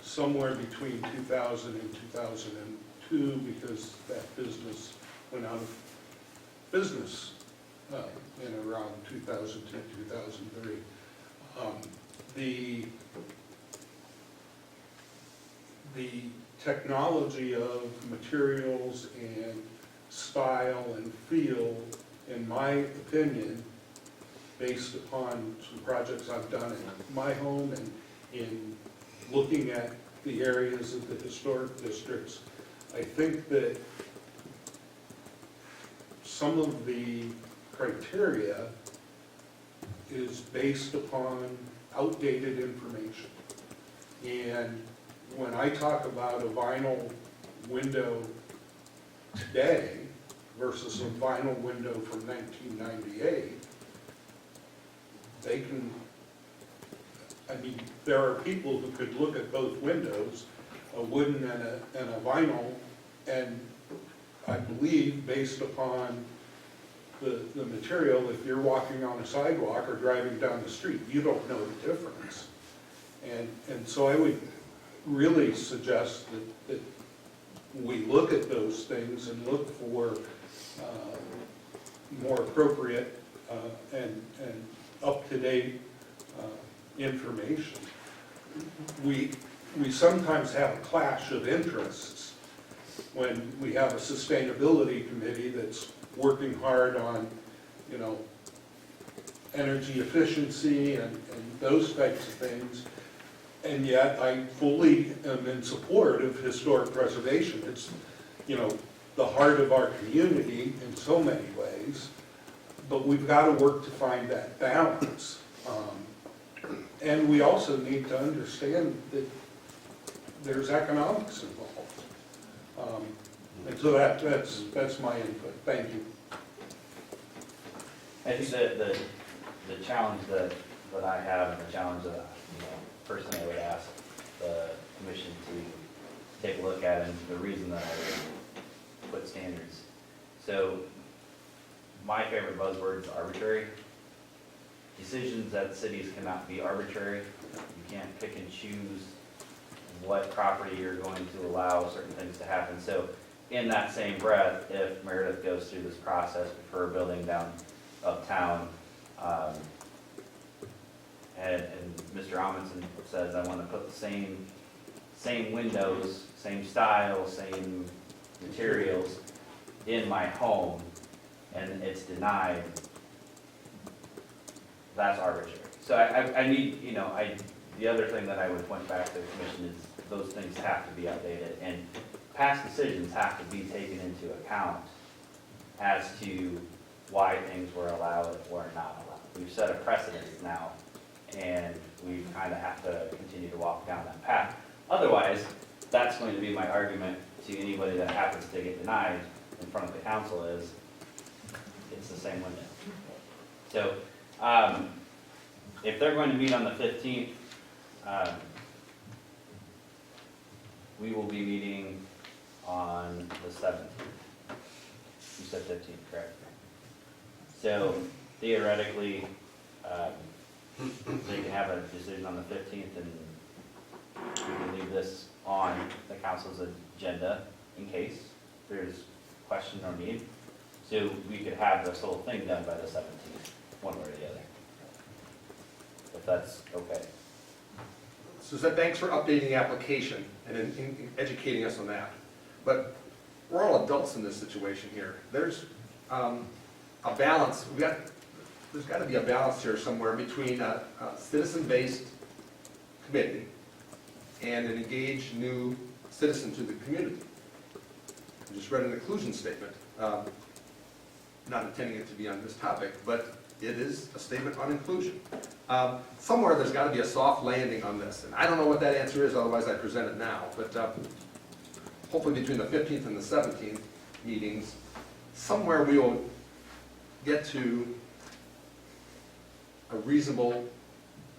somewhere between 2000 and 2002, because that business went out of business in around 2002, 2003. The technology of materials and style and feel, in my opinion, based upon some projects I've done in my home and in looking at the areas of the historic districts, I think that some of the criteria is based upon outdated information. And when I talk about a vinyl window today versus a vinyl window from 1998, they can, I mean, there are people who could look at both windows, a wooden and a vinyl, and I believe based upon the material, if you're walking on a sidewalk or driving down the street, you don't know the difference. And so I would really suggest that we look at those things and look for more appropriate and up-to-date information. We sometimes have a clash of interests when we have a sustainability committee that's working hard on, you know, energy efficiency and those types of things. And yet I fully am in support of historic preservation. It's, you know, the heart of our community in so many ways, but we've got to work to find that balance. And we also need to understand that there's economics involved. And so that's my input. Thank you. I think that the challenge that I have, and the challenge that, you know, personally I would ask the commission to take a look at, and the reason that I would put standards. So my favorite buzzword is arbitrary. Decisions that cities cannot be arbitrary. You can't pick and choose what property you're going to allow certain things to happen. So in that same breath, if Meredith goes through this process for a building down uptown, and Mr. Amundson says, I want to put the same windows, same style, same materials in my home, and it's denied, that's arbitrary. So I need, you know, the other thing that I would point back to the commission is those things have to be updated, and past decisions have to be taken into account as to why things were allowed or not allowed. We've set a precedent now, and we kind of have to continue to walk down that path. Otherwise, that's going to be my argument to anybody that happens to get denied in front of the council is, it's the same window. So, if they're going to meet on the 15th, we will be meeting on the 17th. You said 15th, correct? So theoretically, they can have a decision on the 15th, and we can leave this on the council's agenda in case there's question or need. So we could have this whole thing done by the 17th, one way or the other. If that's okay. Suzette, thanks for updating the application and in educating us on that. But we're all adults in this situation here. There's a balance. There's got to be a balance here somewhere between a citizen-based committee and an engaged new citizen to the community. I just read an inclusion statement, not intending it to be on this topic, but it is a statement on inclusion. Somewhere there's got to be a soft landing on this, and I don't know what that answer is, otherwise I present it now. But hopefully between the 15th and the 17th meetings, somewhere we will get to a reasonable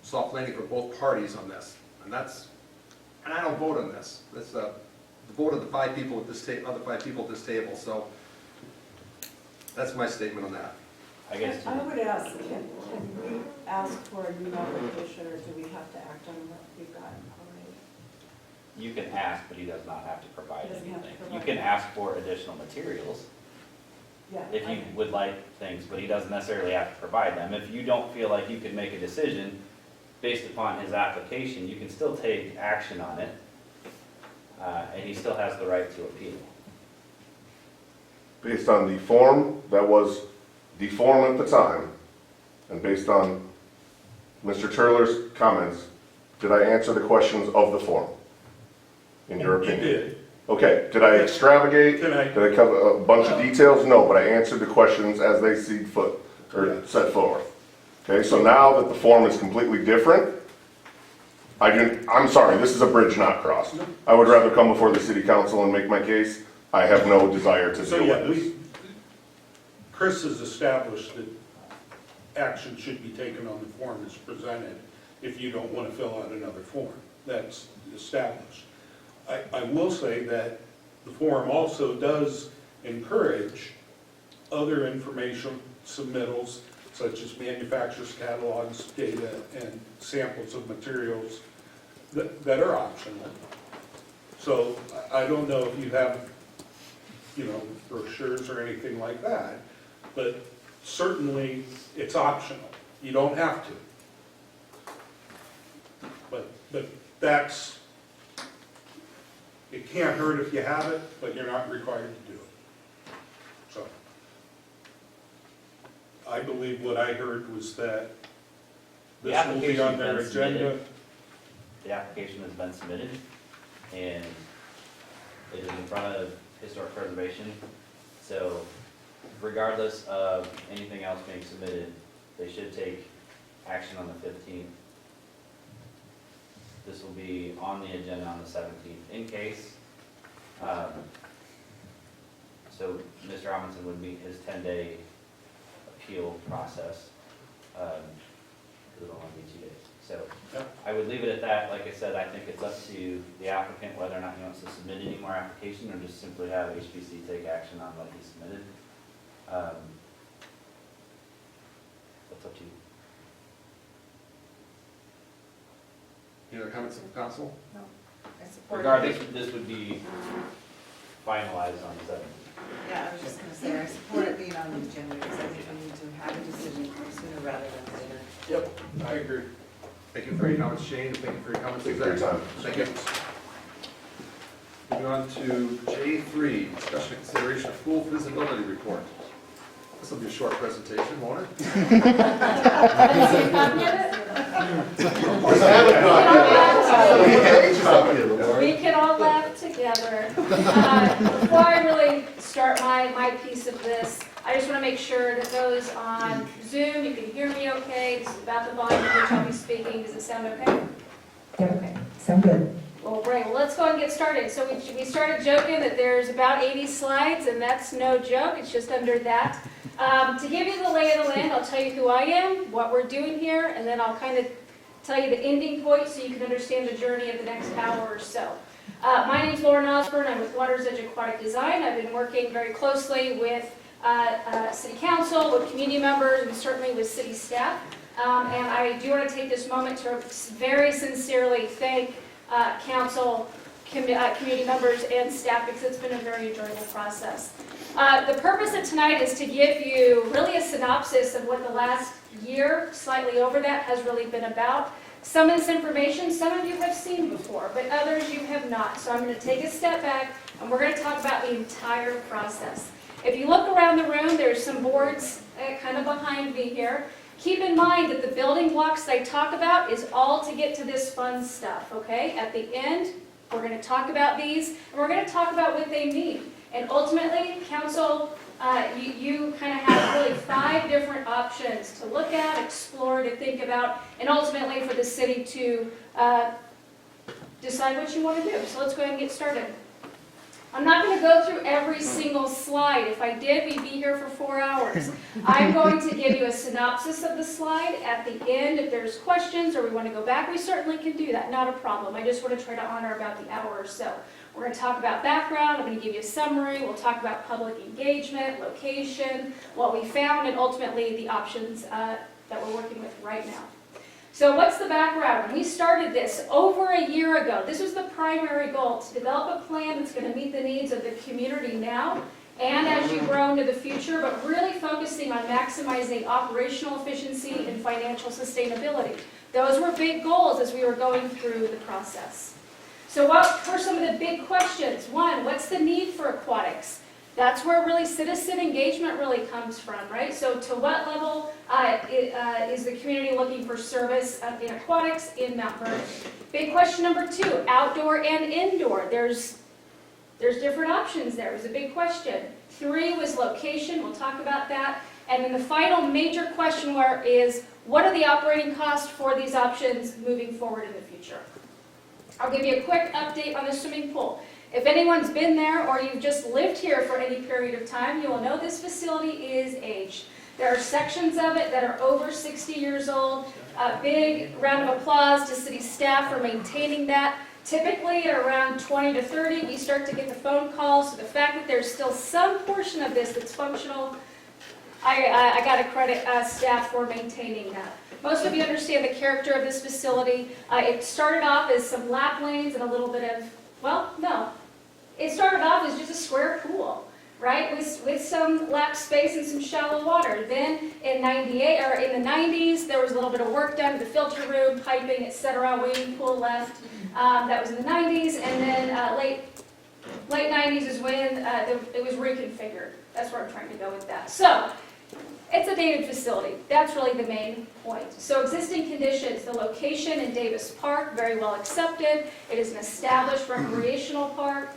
soft landing for both parties on this. And I don't vote on this. That's the vote of the 5 people at this other 5 people at this table. So that's my statement on that. I guess I would ask, can we ask for a new application, or do we have to act on what we've got already? you can ask, but he does not have to provide He doesn't have to anything. You provide can anything. ask for additional materials Yeah. if you would like things, but he doesn't necessarily have to provide them. If you don't feel like you can make a decision based upon his application, you can still take action on it, and he still has the right to appeal. Based on the form that was the form at the time, and based on Mr. Turler's comments, did I answer the questions of the form? In your opinion? You did. Okay, did I extravagate? Can I- Did I cover a bunch of details? No, but I answered the questions as they set forth. Okay, so now that the form is completely different, I'm sorry, this is a bridge not crossed. I would rather come before the city council and make my case. I have no desire to So, deal yeah, with this. Chris has established that action should be taken on the form as presented if you don't want to fill out another form. That's established. I will say that the form also does encourage other information submittals, such as manufacturers' catalogs, data, and samples of materials that are optional. So I don't know if you have, brochures or anything like that, but certainly it's optional. You don't have to. But that's, it can't hurt if you have it, but you're not required to do it. So I believe what I heard was that The this will be on application's their been agenda. submitted. The application has been submitted, and it is in front of historic preservation. So regardless of anything else being submitted, they should take action on the 15th. This will be on the agenda on the 17th in case. So Mr. Amundsen would meet his 10-day appeal process. Because it'll only be 2 days. So Yep. I would leave it at that. Like I said, I think it's up to the applicant whether or not he wants to submit any more application or just simply have HPC take action on what he submitted. That's up to you. Any other comments from council? I support Regardless, it. this would be finalized on the 7th. Yeah, I was just gonna say, I support it being on the agenda, because I think we need to have a decision sooner rather than later. Yep, I agree. Thank you for your comments, Shane, and thank you for your comments, Thank you for your Zach. time. Thank you. Moving on to J3, discussion and consideration of pool visibility report. This will be a short presentation, won't it? We can all laugh together. Before I really start my piece of this, I just want to make sure that those on Zoom, you can hear me okay. This is about the volume at which I'll be speaking. Does it sound okay? Okay. Sound good. Well, great. Well, let's go and get started. So we started joking that there's about 80 slides, and that's no joke. It's just under that. To give you the lay of the land, I'll tell you who I am, what we're doing here, and then I'll kind of tell you the ending point so you can understand the journey of the next hour or so. My name's Vernon-Lisbon. I'm with Water's Edge Aquatic Design. I've been working very closely with City Council, with community members, and certainly with city staff. And I do want to take this moment to very sincerely thank council, community members, and staff, because it's been a very enjoyable process. The purpose of tonight is to give you really a synopsis of what the last year, slightly over that, has really been about. Some of this information, some of you have seen before, but others you have not. So I'm going to take a step back, and we're going to talk about the entire process. If you look around the room, there's some boards kind of behind me here. Keep in mind that the building blocks I talk about is all to get to this fun stuff, okay? At the end, We're going to talk about these, and we're going to talk about what they mean. And ultimately, council, you kind of have really 5 different options to look at, explore, to think about, and ultimately for the city to decide what you want to do. So let's go ahead and get started. I'm not going to go through every single slide. If I did, we'd be here for 4 hours. I'm going to give you a synopsis of the slide at the end. If there's questions or we want to go back, we certainly can do that. Not a problem. I just want to try to honor about the hour or so. We're going to talk about background. I'm going to give you a summary. We'll talk about public engagement, location, what we found, and ultimately the options that we're working with right now. So what's the background? When we started this over a year ago, this was the primary goal, to develop a plan that's going to meet the needs of the community now and as you grow into the future, but really focusing on maximizing operational efficiency and financial sustainability. Those were big goals as we were going through the process. So what were some of the big questions? One, what's the need for aquatics? That's where really citizen engagement really comes from, right? So to what level is the community looking for service in aquatics in Mount Vernon? Big question number 2, outdoor and indoor. There's different options there. It was a big question. 3 was location. We'll talk about that. And then the final major question is, what are the operating costs for these options moving forward in the future? I'll give you a quick update on the swimming pool. If anyone's been there or you've just lived here for any period of time, you will know this facility is aged. There are sections of it that are over 60 years old. A big round of applause to city staff for maintaining that. Typically at around 20 to 30, we start to get the phone calls. So the fact that there's still some portion of this that's functional, I got to credit staff for maintaining that. Most of you understand the character of this facility. It started off as some lap lanes and a little bit of, well, no. It started off as just a square pool, right, with some lap space and some shallow water. Then in the 90s, there was a little bit of work done to the filter room, piping, etc. Waiting pool left. That was in the 90s, and then late 90s is when it was reconfigured. That's where I'm trying to go with that. So it's a dated facility. That's really the main point. So existing conditions, the location in Davis Park, very well accepted. It is an established recreational park.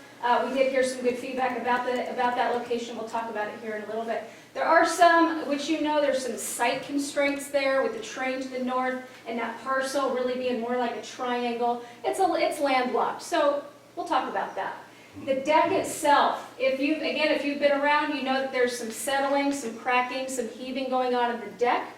We did hear some good feedback about that location. We'll talk about it here in a little bit. There are some, which you know, there's some site constraints there with the train to the north and that parcel really being more like a triangle. It's landlocked, so we'll talk about that. The deck itself, if you've been around, you know that there's some settling, some cracking, some heaving going on in the deck,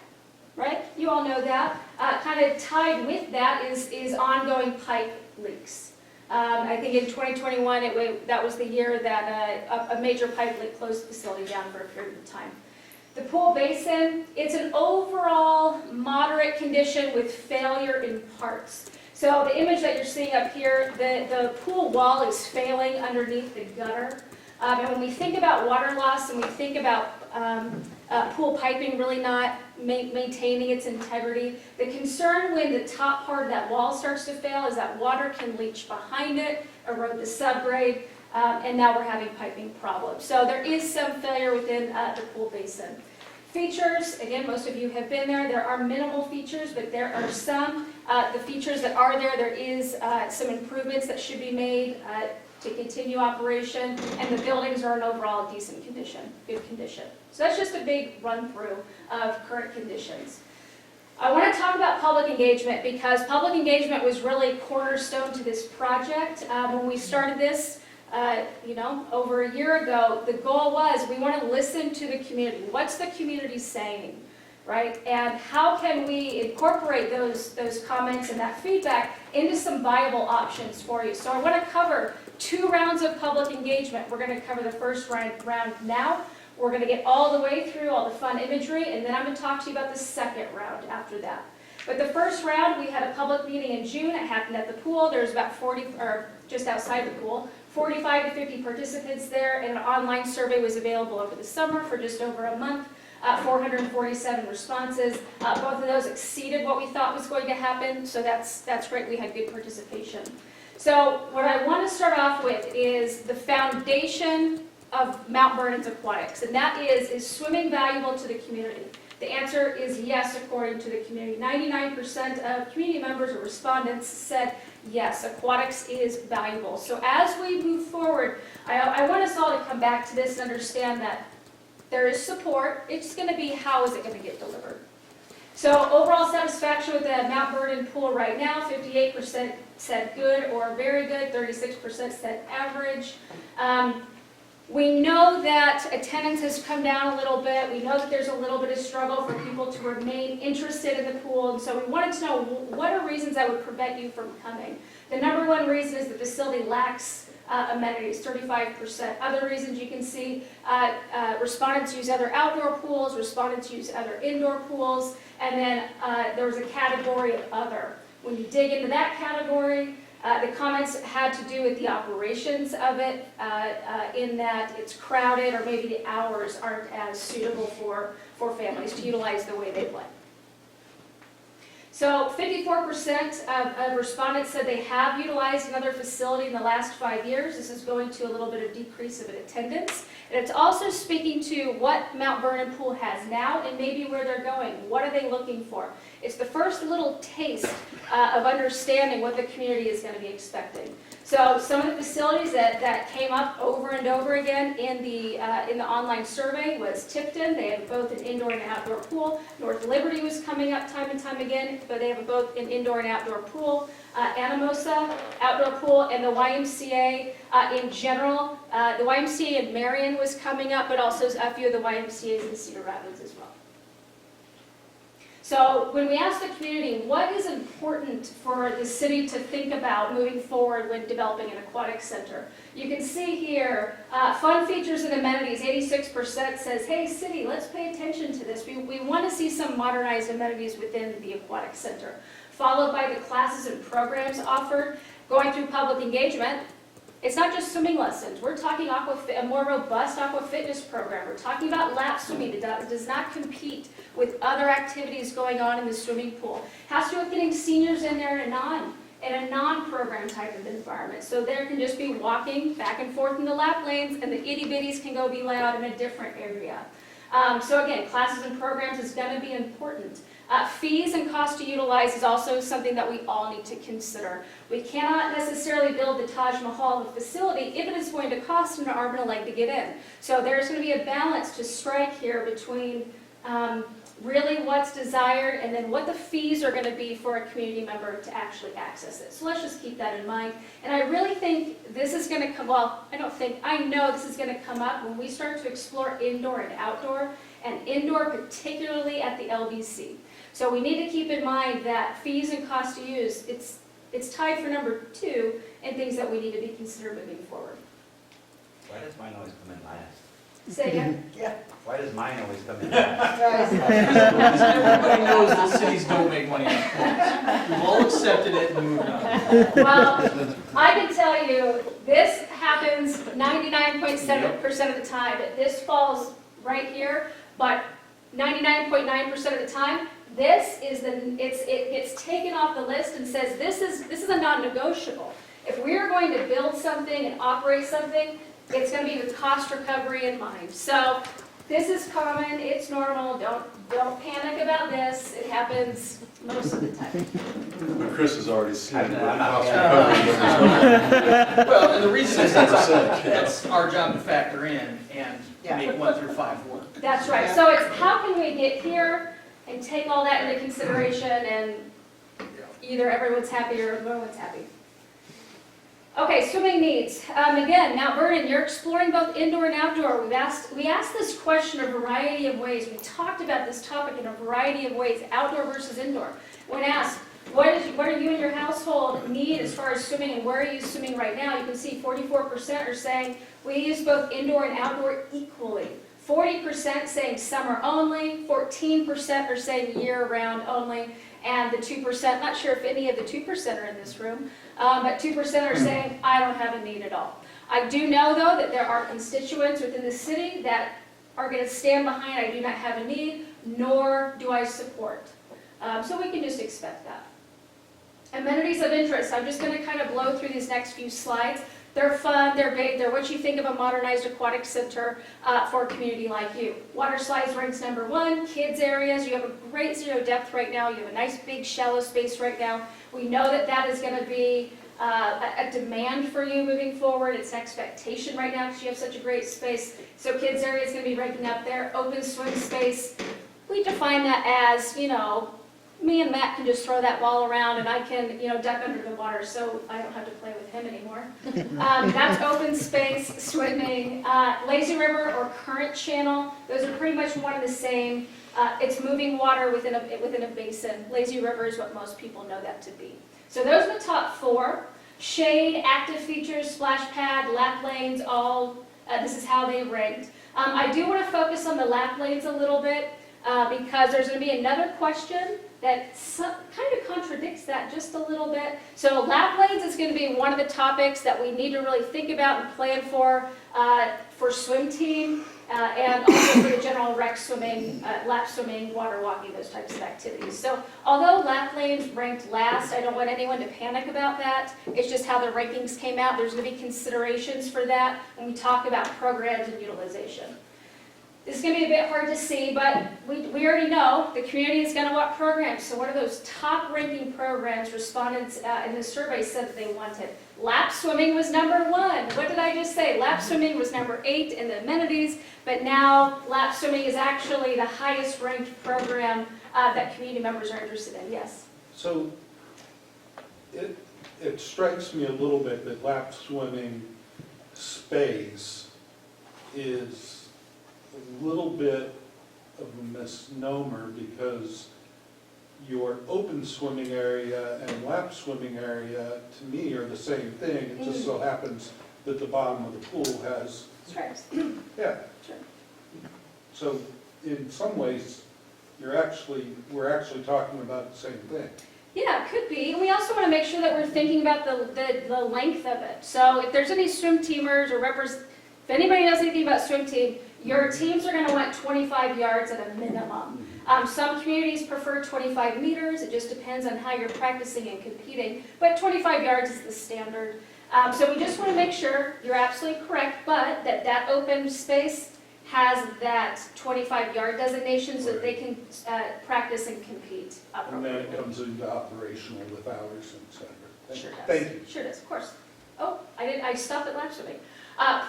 right? You all know that. Kind of tied with that is ongoing pipe leaks. I think in 2021, that was the year that a major pipe leak closed the facility down for a period of time. The pool basin, it's an overall moderate condition with failure in parts. So the image that you're seeing up here, the pool wall is failing underneath the gutter. And when we think about water loss and we think about pool piping really not maintaining its integrity, the concern when the top part of that wall starts to fail is that water can leach behind it, erode the subgrade, and now we're having piping problems. So there is some failure within the pool basin. Features, again, most of you have been there. There are minimal features, but there are some. The features that are there is some improvements that should be made to continue operation, and the buildings are in overall decent condition, good condition. So that's just a big run-through of current conditions. I want to talk about public engagement because public engagement was really cornerstone to this project. When we started this, over a year ago, the goal was we want to listen to the community. What's the community saying, right? And how can we incorporate those comments and that feedback into some viable options for you? So I want to cover 2 rounds of public engagement. We're going to cover the first round now. We're going to get all the way through all the fun imagery, and then I'm going to talk to you about the second round after that. But the first round, we had a public meeting in June. It happened at the pool. There's about 40, or just outside the pool, 45 to 50 participants there, and an online survey was available over the summer for just over a month. 447 responses. Both of those exceeded what we thought was going to happen, so that's great. We had good participation. So what I want to start off with is the foundation of Mount Vernon's aquatics, and that is swimming valuable to the community? The answer is yes, according to the community. 99% of community members or respondents said yes, aquatics is valuable. So as we move forward, I want us all to come back to this and understand that there is support. It's going to be how is it going to get delivered. So overall satisfaction with the Mount Vernon pool right now, 58% said good or very good, 36% said average. We know that attendance has come down a little bit. We know that there's a little bit of struggle for people to remain interested in the pool. And so we wanted to know what are reasons that would prevent you from coming. The number one reason is the facility lacks amenities, 35%. Other reasons you can see, respondents use other outdoor pools, respondents use other indoor pools, and then there was a category of other. When you dig into that category, the comments had to do with the operations of it, in that it's crowded or maybe the hours aren't as suitable for families to utilize the way they play. So 54% of respondents said they have utilized another facility in the last 5 years. This is going to a little bit of decrease of attendance. And it's also speaking to what Mount Vernon Pool has now and maybe where they're going. What are they looking for? It's the first little taste of understanding what the community is going to be expecting. So some of the facilities that came up over and over again in the online survey was Tipton. They have both an indoor and outdoor pool. North Liberty was coming up time and time again, but they have both an indoor and outdoor pool. Anamosa, outdoor pool, and the YMCA in general. The YMCA in Marion was coming up, but also a few of the YMCAs in Cedar Rapids as well. So when we ask the community what is important for the city to think about moving forward when developing an aquatic center, you can see here fun features and amenities. 86% says, hey city, let's pay attention to this. We want to see some modernized amenities within the aquatic center. Followed by the classes and programs offered, going through public engagement. It's not just swimming lessons. We're talking a more robust aqua fitness program. We're talking about lap swimming that does not compete with other activities going on in the swimming pool. Has to do with getting seniors in there in a non-program type of environment. So there can just be walking back and forth in the lap lanes, and the itty bitties can go be let out in a different area. So again, classes and programs is going to be important. Fees and cost to utilize is also something that we all need to consider. We cannot necessarily build the Taj Mahal of a facility if it is going to cost an arm and a leg to get in. So there's going to be a balance to strike here between really what's desired and then what the fees are going to be for a community member to actually access it. So let's just keep that in mind. And I really think this is going to come, well, I know this is going to come up when we start to explore indoor and outdoor, and indoor particularly at the LBC. So we need to keep in mind that fees and cost to use, it's tied for number 2 in things that we need to be considered moving forward. Why does mine always come in last? Say again? Yeah. Why does mine always come in last? Because everybody knows that cities don't make money on pools. We've all accepted it and moved on. Well, I can tell you, this happens 99.7% of the time. This falls right here, but 99.9% of the time, this is it gets taken off the list and says this is a non-negotiable. If we are going to build something and operate something, it's going to be with cost recovery in mind. So this is common, it's normal, don't panic about this, it happens most of the time. But Chris has already seen I'm what not cost panicking. recovery. Well, and the reason is 60%, that's our job to factor in and make 1 through 5 work. That's right. So it's how can we get here and take all that into consideration and either everyone's happy or no one's happy. Okay, swimming needs. Again, Mount Vernon, you're exploring both indoor and outdoor. We asked this question a variety of ways. We talked about this topic in a variety of ways, outdoor versus indoor. When asked, what do you and your household need as far as swimming and where are you swimming right now? You can see 44% are saying we use both indoor and outdoor equally. 40% saying summer only, 14% are saying year-round only, and the 2%, not sure if any of the 2% are in this room, but 2% are saying, I don't have a need at all. I do know, though, that there are constituents within the city that are going to stand behind, I do not have a need, nor do I support. So we can just expect that. Amenities of interest. I'm just going to kind of blow through these next few slides. They're fun, they're big, they're what you think of a modernized aquatic center for a community like you. Water slides ranks number 1, kids areas, you have a great zero depth right now, you have a nice big shallow space right now. We know that that is going to be a demand for you moving forward. It's an expectation right now because you have such a great space. So kids area is going to be ranking up there. Open swim space, we define that as, you know, me and Matt can just throw that ball around and I can, you know, duck under the water so I don't have to play with him anymore. That's open space, swimming, lazy river or current channel. Those are pretty much one and the same. It's moving water within a basin. Lazy river is what most people know that to be. So those are the top 4. Shade, active features, splash pad, lap lanes, all, this is how they ranked. I do want to focus on the lap lanes a little bit because there's going to be another question that kind of contradicts that just a little bit. So lap lanes is going to be one of the topics that we need to really think about and plan for swim team and also for the general rec swimming, lap swimming, water walking, those types of activities. So although lap lanes ranked last, I don't want anyone to panic about that. It's just how the rankings came out. There's going to be considerations for that when we talk about programs and utilization. This is going to be a bit hard to see, but we already know the community is going to want programs. So what are those top ranking programs respondents in the survey said that they wanted? Lap swimming was number 1. What did I just say? Lap swimming was number 8 in the amenities, but now lap swimming is actually the highest ranked program that community members are interested in. Yes? So it strikes me a little bit that lap swimming space is a little bit of a misnomer because your open swimming area and lap swimming area, to me, are the same thing. It just so happens that the bottom of the pool has, Stripes. yeah. Sure. So in some ways, we're actually talking about the same thing. Yeah, it could be. And we also want to make sure that we're thinking about the length of it. So if there's any swim teamers or if anybody knows anything about swim team, your teams are going to want 25 yards at a minimum. Some communities prefer 25 meters. It just depends on how you're practicing and competing. But 25 yards is the standard. So we just want to make sure you're absolutely correct, but that open space has that 25-yard designation so that they can practice and compete And then appropriately. it comes into operational with hours, et cetera. Sure does. Thank you. Sure does, of course. Oh, I stopped at lap swimming.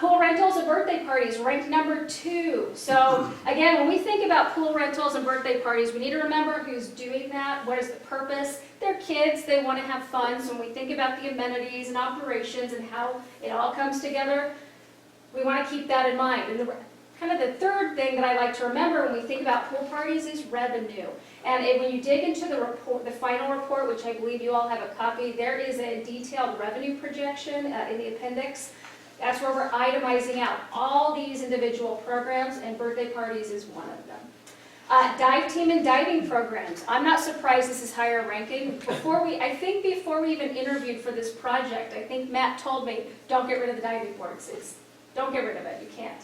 Pool rentals and birthday parties ranked number 2. So again, when we think about pool rentals and birthday parties, we need to remember who's doing that, what is the purpose. They're kids, they want to have fun. So when we think about the amenities and operations and how it all comes together, we want to keep that in mind. And kind of the third thing that I like to remember when we think about pool parties is revenue. And when you dig into the report, the final report, which I believe you all have a copy, there is a detailed revenue projection in the appendix. That's where we're itemizing out all these individual programs, and birthday parties is one of them. Dive team and diving programs. I'm not surprised this is higher ranking. I think before we even interviewed for this project, I think Matt told me, don't get rid of the diving boards. Don't get rid of it, you can't.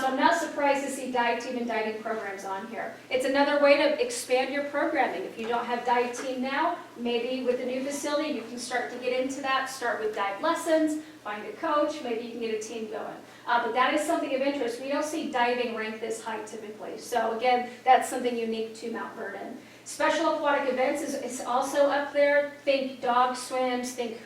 So I'm not surprised to see dive team and diving programs on here. It's another way to expand your programming. If you don't have dive team now, maybe with the new facility you can start to get into that. Start with dive lessons, find a coach, maybe you can get a team going. But that is something of interest. We don't see diving ranked this high typically. So again, that's something unique to Mount Vernon. Special aquatic events is also up there. Think dog swims, think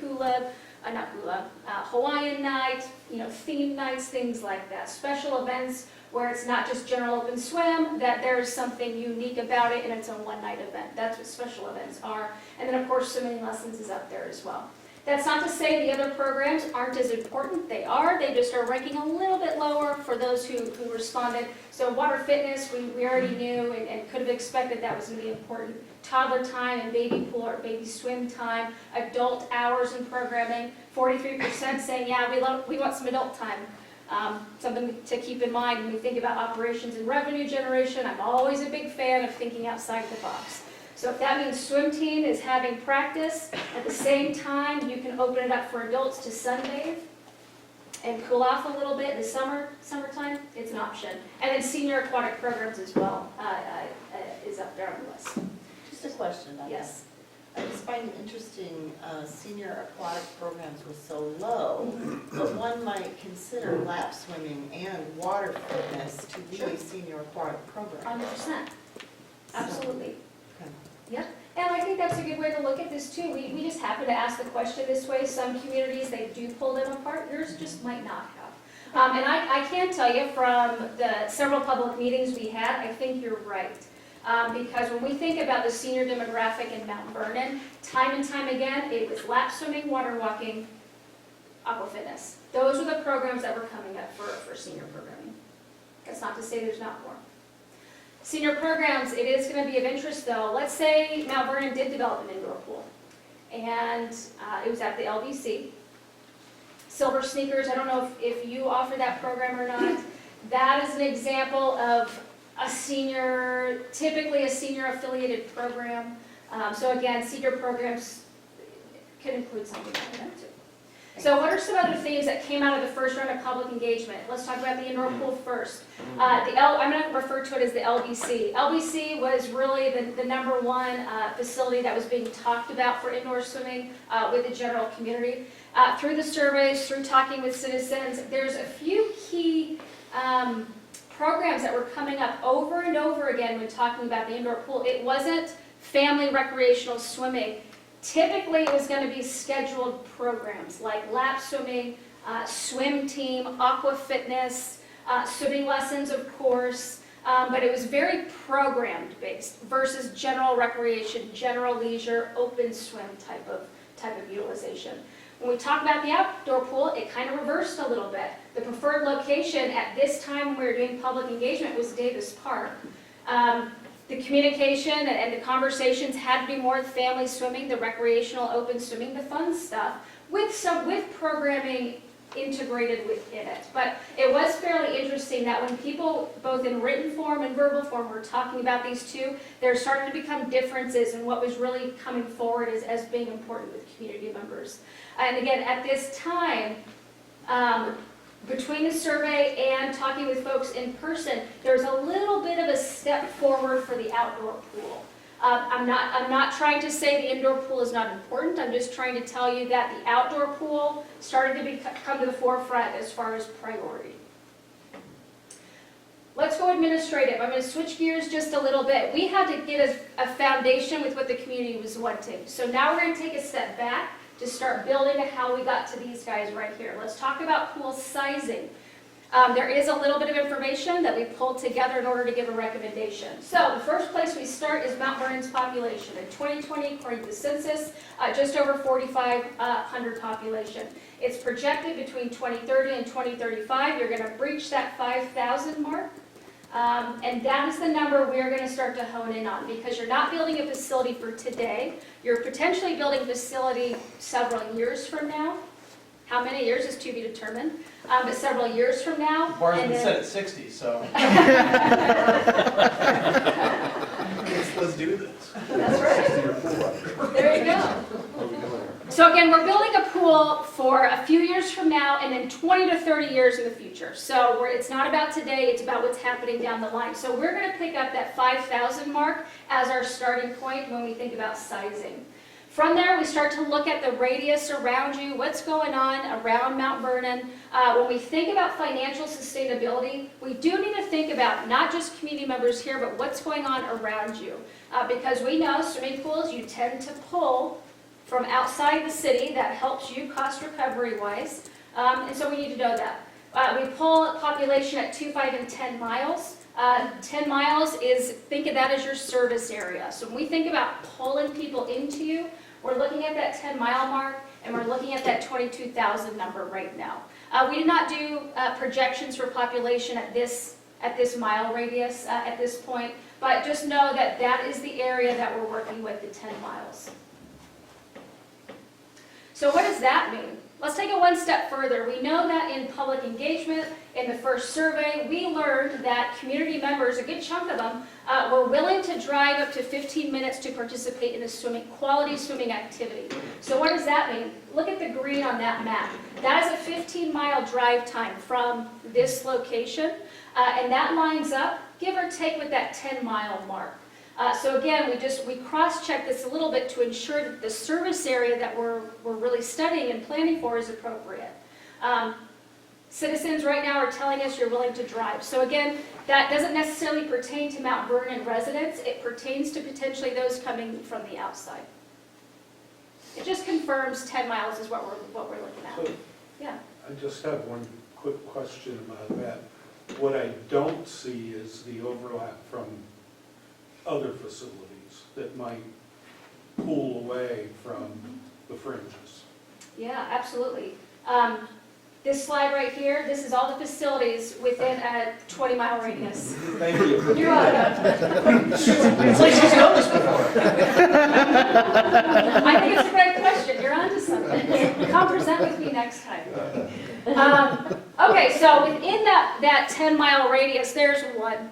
Hawaiian night, theme nights, things like that. Special events where it's not just general open swim, that there's something unique about it and it's a one-night event. That's what special events are. And then of course swimming lessons is up there as well. That's not to say the other programs aren't as important. They are. They just are ranking a little bit lower for those who responded. So water fitness, we already knew and could have expected that was going to be important. Toddler time and baby pool or baby swim time. Adult hours in programming. 43% saying, yeah, we want some adult time. Something to keep in mind when we think about operations and revenue generation. I'm always a big fan of thinking outside the box. So if that means swim team is having practice, at the same time, you can open it up for adults to sunbathe and cool off a little bit in the summertime, it's an option. And then senior aquatic programs as well is up there on the list. Just a question on Yes. I just find it interesting, senior aquatic programs were so low, but one might consider lap swimming and water fitness to be a senior aquatic program. 100%. Absolutely. Okay. Yep, and I think that's a good way to look at this too. We just happen to ask the question this way. Some communities, they do pull them apart, yours just might not have. And I can tell you from the several public meetings we had, I think you're right. Because when we think about the senior demographic in Mount Vernon, time and time again, it was lap swimming, water walking, aqua fitness. Those were the programs that were coming up for senior programming. That's not to say there's not more. Senior programs, it is going to be of interest though. Let's say Mount Vernon did develop an indoor pool, and it was at the LBC. Silver Sneakers, I don't know if you offer that program or not. That is an example of a senior, typically a senior affiliated program. So again, senior programs can include something like that too. So what are some other themes that came out of the first round of public engagement? Let's talk about the indoor pool first. I'm going to refer to it as the LBC. LBC was really the number one facility that was being talked about for indoor swimming with the general community. Through the surveys, through talking with citizens, there's a few key programs that were coming up over and over again when talking about the indoor pool. It wasn't family recreational swimming. Typically, it was going to be scheduled programs like lap swimming, swim team, aqua fitness, swimming lessons, of course, but it was very programmed based versus general recreation, general leisure, open swim type of utilization. When we talk about the outdoor pool, it kind of reversed a little bit. The preferred location at this time when we were doing public engagement was Davis Park. The communication and the conversations had to be more family swimming, the recreational open swimming, the fun stuff, with programming integrated within it. But it was fairly interesting that when people, both in written form and verbal form, were talking about these two, there started to become differences in what was really coming forward as being important with community members. And again, at this time, between the survey and talking with folks in person, there's a little bit of a step forward for the outdoor pool. I'm not trying to say the indoor pool is not important. I'm just trying to tell you that the outdoor pool started to come to the forefront as far as priority. Let's go administrative. I'm going to switch gears just a little bit. We had to get a foundation with what the community was wanting. So now we're going to take a step back to start building to how we got to these guys right here. Let's talk about pool sizing. There is a little bit of information that we pulled together in order to give a recommendation. So the first place we start is Mount Vernon's population. In 2020, according to the census, just over 4,500 population. It's projected between 2030 and 2035, you're going to breach that 5,000 mark. And that is the number we're going to start to hone in on, because you're not building a facility for today. You're potentially building a facility several years from now. How many years is to be determined, but several years from now. Bar's been set at 60, so. Let's do this. That's right. There you go. So again, we're building a pool for a few years from now and then 20 to 30 years in the future. So it's not about today, it's about what's happening down the line. So we're going to pick up that 5,000 mark as our starting point when we think about sizing. From there, we start to look at the radius around you, what's going on around Mount Vernon. When we think about financial sustainability, we do need to think about not just community members here, but what's going on around you. Because we know swimming pools, you tend to pull from outside the city. That helps you cost recovery-wise. And so we need to know that. We pull population at 2, 5, and 10 miles. 10 miles is, think of that as your service area. So when we think about pulling people into you, we're looking at that 10-mile mark, and we're looking at that 22,000 number right now. We did not do projections for population at this mile radius at this point, but just know that that is the area that we're working with, the 10 miles. So what does that mean? Let's take it one step further. We know that in public engagement, in the first survey, we learned that community members, a good chunk of them, were willing to drive up to 15 minutes to participate in a quality swimming activity. So what does that mean? Look at the green on that map. That is a 15-mile drive time from this location, and that lines up, give or take, with that 10-mile mark. So again, we cross-check this a little bit to ensure that the service area that we're really studying and planning for is appropriate. Citizens right now are telling us you're willing to drive. So again, that doesn't necessarily pertain to Mount Vernon residents. It pertains to potentially those coming from the outside. It just confirms 10 miles is what we're looking at. So Yeah. I just have one quick question about that. What I don't see is the overlap from other facilities that might pull away from the fringes. Yeah, absolutely. This slide right here, this is all the facilities within a 20-mile radius. Thank you. You're welcome. It's like she's done this before. I think it's a great question. You're onto something. Come present with me next time. Okay, so within that 10-mile radius, there's one.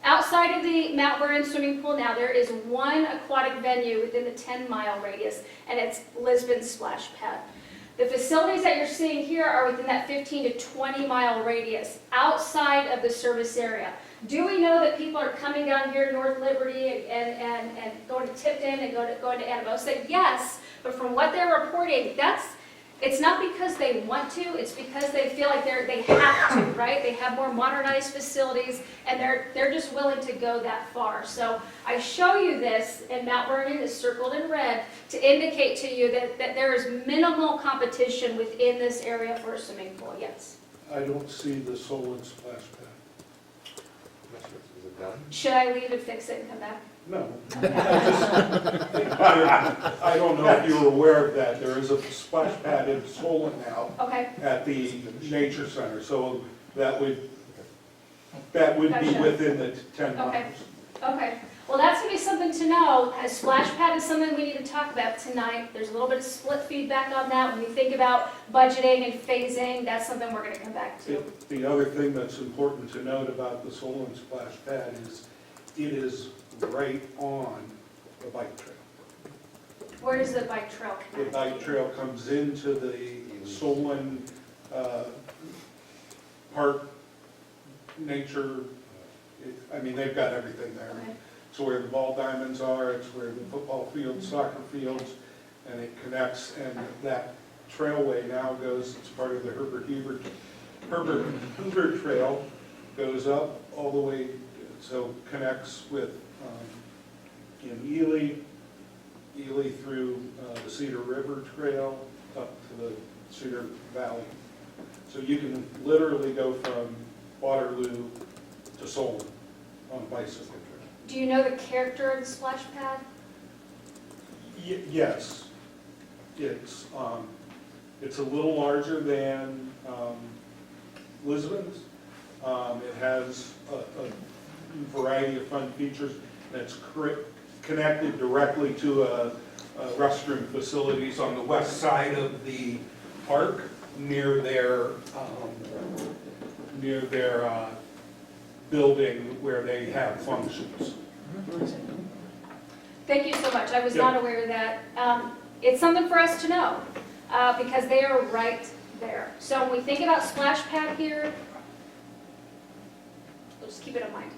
Outside of the Mount Vernon swimming pool now, there is one aquatic venue within the 10-mile radius, and it's Lisbon Splash Pad. The facilities that you're seeing here are within that 15 to 20-mile radius, outside of the service area. Do we know that people are coming down here to North Liberty and going to Tipton and going to Anamosa? Yes, but from what they're reporting, it's not because they want to, it's because they feel like they have to, right? They have more modernized facilities, and they're just willing to go that far. So I show you this, and Mount Vernon is circled in red to indicate to you that there is minimal competition within this area for a swimming pool, yes. I don't see the Solon splash pad. Is it done? Should I leave and fix it and come back? No. I don't know if you were aware of that. There is a splash pad in Solon now Okay, at the nature center, so that would be Gotcha. within the 10 miles. Okay. okay. Well, that's going to be something to know. A splash pad is something we need to talk about tonight. There's a little bit of split feedback on that. When we think about budgeting and phasing, that's something we're going to come back to. The other thing that's important to note about the Solon splash pad is it is right on the bike trail. Where does the bike trail The connect? bike trail comes into the Solon Park Nature. They've got everything there. Okay. It's where the ball diamonds are, it's where the football fields, soccer fields, and it connects, and that trailway now goes, it's part of the Herbert Hoover Trail, goes up all the way, so connects with Ely through the Cedar River Trail up to the Cedar Valley. So you can literally go from Waterloo to Solon on a bicycle trail. Do you know the character of the splash pad? Yes. It's a little larger than Lisbon's. It has a variety of fun features, and it's connected directly to restroom facilities on the west side of the park near their building where they have functions. Thank you so much. I was Yeah. not aware of that. It's something for us to know because they are right there. So when we think about splash pad here, we'll just keep it in mind.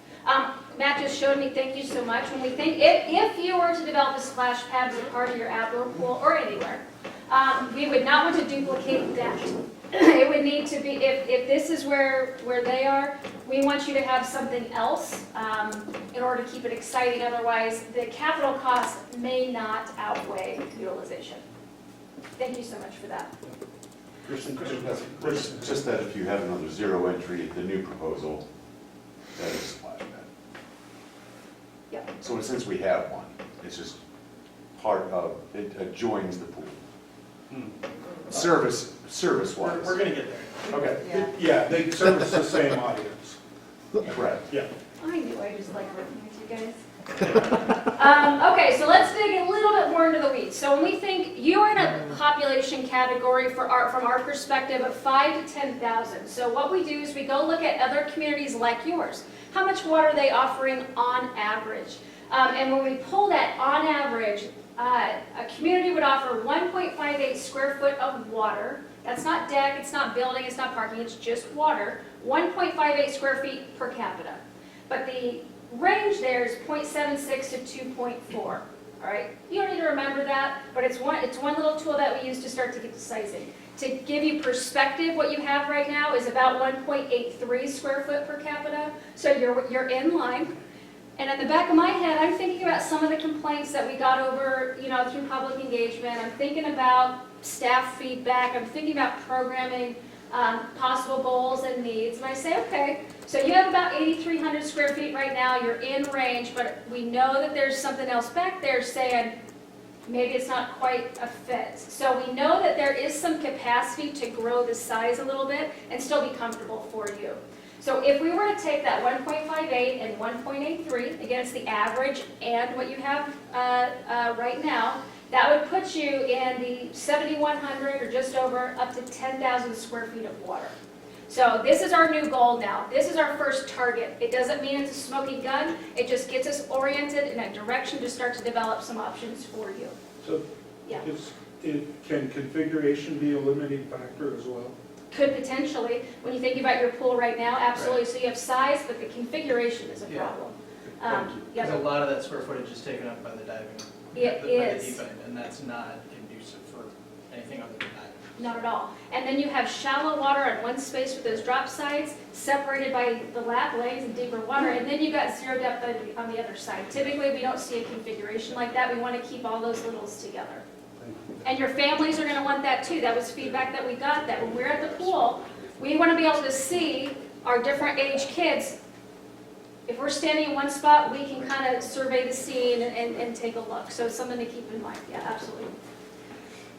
Matt just showed me, thank you so much. When we think, if you were to develop a splash pad as a part of your outdoor pool or anywhere, we would not want to duplicate that. It would need to be, if this is where they are, we want you to have something else in order to keep it exciting. Otherwise, the capital costs may not outweigh utilization. Thank you so much for that. Just that if you have another zero entry, the new proposal, that is a splash pad. Yep. So since we have one, it's just part of, it adjoins the pool. Service-wise. We're going to get there. Okay, Yeah, they service the same audience. correct. Yeah. I knew I just like working with you guys. Okay, so let's dig a little bit more into the weeds. So when we think, you are in a population category from our perspective of 5 to 10,000. So what we do is we go look at other communities like yours. How much water are they offering on average? And when we pull that on average, a community would offer 1.58 square foot of water. That's not deck, it's not building, it's not parking, it's just water. 1.58 square feet per capita. But the range there is 0.76 to 2.4, all right? You don't need to remember that, but it's one little tool that we use to start to get the sizing. To give you perspective, what you have right now is about 1.83 square foot per capita, so you're in line. And at the back of my head, I'm thinking about some of the complaints that we got over, through public engagement. I'm thinking about staff feedback. I'm thinking about programming, possible goals and needs. And I say, okay, so you have about 8,300 square feet right now. You're in range, but we know that there's something else back there saying maybe it's not quite a fit. So we know that there is some capacity to grow the size a little bit and still be comfortable for you. So if we were to take that 1.58 and 1.83, again, it's the average and what you have right now, that would put you in the 7,100 or just over up to 10,000 square feet of water. So this is our new goal now. This is our first target. It doesn't mean it's a smoking gun. It just gets us oriented in a direction to start to develop some options for you. So Yeah. can configuration be a limiting factor as well? Could potentially, when you think about your pool right now, absolutely. So you have size, but the configuration is a Yeah. problem. Thank you. Yep. Because a lot of that square footage is taken up by the diving. It by the is. deep end, and that's not conducive for anything other than that. Not at all. And then you have shallow water on one space with those drop sides, separated by the lap lanes and deeper water, and then you've got zero depth on the other side. Typically, we don't see a configuration like that. We want to keep all those littles together. And your families are going to want that too. That was feedback that we got, that when we're at the pool, we want to be able to see our different age kids. If we're standing in one spot, we can kind of survey the scene and take a look. So it's something to keep in mind. Yeah, absolutely.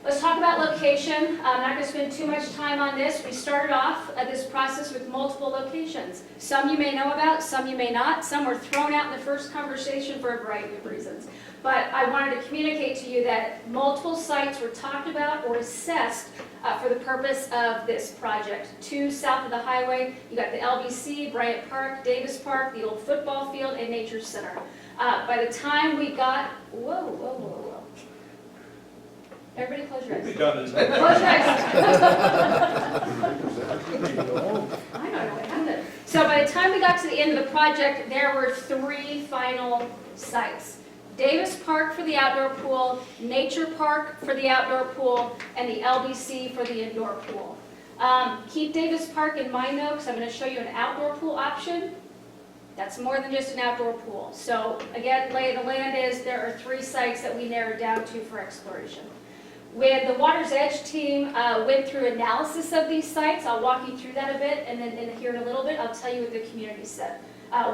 Let's talk about location. I'm not going to spend too much time on this. We started off this process with multiple locations. Some you may know about, some you may not. Some were thrown out in the first conversation for a variety of reasons. But I wanted to communicate to you that multiple sites were talked about or assessed for the purpose of this project. 2 south of the highway, you got the LBC, Bryant Park, Davis Park, the old football field, and Nature Center. By the time we got, whoa. Everybody close your eyes. Close your eyes. I don't know what happened. So by the time we got to the end of the project, there were 3 final sites. Davis Park for the outdoor pool, Nature Park for the outdoor pool, and the LBC for the indoor pool. Keep Davis Park in mind though, because I'm going to show you an outdoor pool option. That's more than just an outdoor pool. So again, lay of the land is there are 3 sites that we narrowed down to for exploration. When the Water's Edge team went through analysis of these sites, I'll walk you through that a bit, and then here in a little bit, I'll tell you what the community said.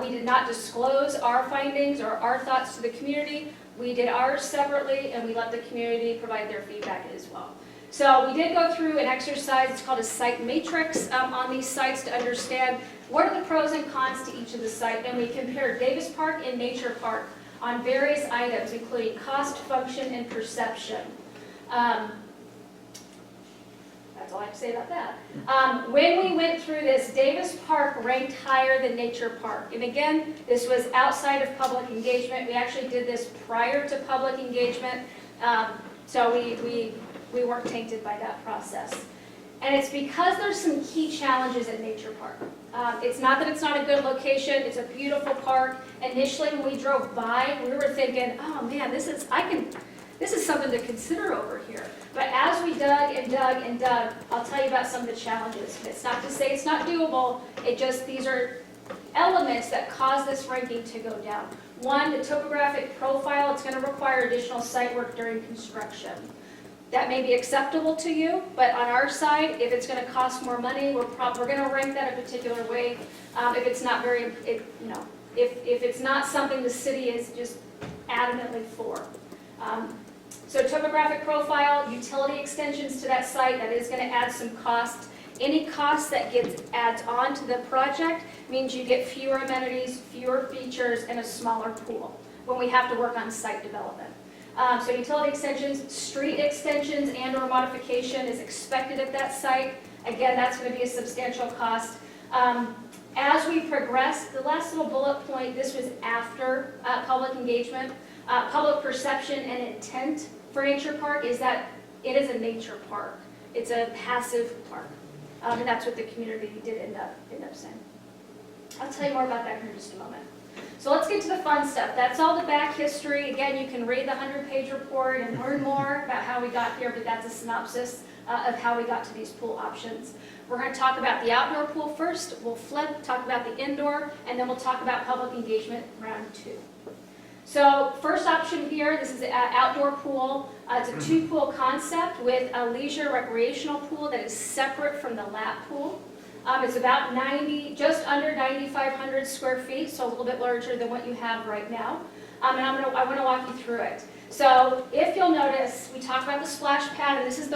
We did not disclose our findings or our thoughts to the community. We did ours separately, and we let the community provide their feedback as well. So we did go through an exercise, it's called a site matrix on these sites to understand what are the pros and cons to each of the sites, and we compared Davis Park and Nature Park on various items, including cost, function, and perception. That's all I have to say about that. When we went through this, Davis Park ranked higher than Nature Park. And again, this was outside of public engagement. We actually did this prior to public engagement, so we weren't tainted by that process. And it's because there's some key challenges at Nature Park. It's not that it's not a good location, it's a beautiful park. Initially, when we drove by, we were thinking, oh man, this is something to consider over here. But as we dug and dug and dug, I'll tell you about some of the challenges. It's not to say it's not doable, these are elements that cause this ranking to go down. 1, the topographic profile, it's going to require additional site work during construction. That may be acceptable to you, but on our side, if it's going to cost more money, we're going to rank that a particular way. If it's not if it's not something the city is just adamantly for. So topographic profile, utility extensions to that site, that is going to add some cost. Any cost that adds on to the project means you get fewer amenities, fewer features, and a smaller pool when we have to work on site development. So utility extensions, street extensions and or modification is expected at that site. Again, that's going to be a substantial cost. As we progress, the last little bullet point, this was after public engagement. Public perception and intent for Nature Park is that it is a nature park. It's a passive park. And that's what the community did end up saying. I'll tell you more about that here in just a moment. So let's get to the fun stuff. That's all the back history. Again, you can read the 100-page report and learn more about how we got here, but that's a synopsis of how we got to these pool options. We're going to talk about the outdoor pool first. We'll flip, talk about the indoor, and then we'll talk about public engagement round 2. So first option here, this is an outdoor pool. It's a 2-pool concept with a leisure recreational pool that is separate from the lap pool. It's about just under 9,500 square feet, so a little bit larger than what you have right now. And I want to walk you through it. So if you'll notice, we talk about the splash pad, and this is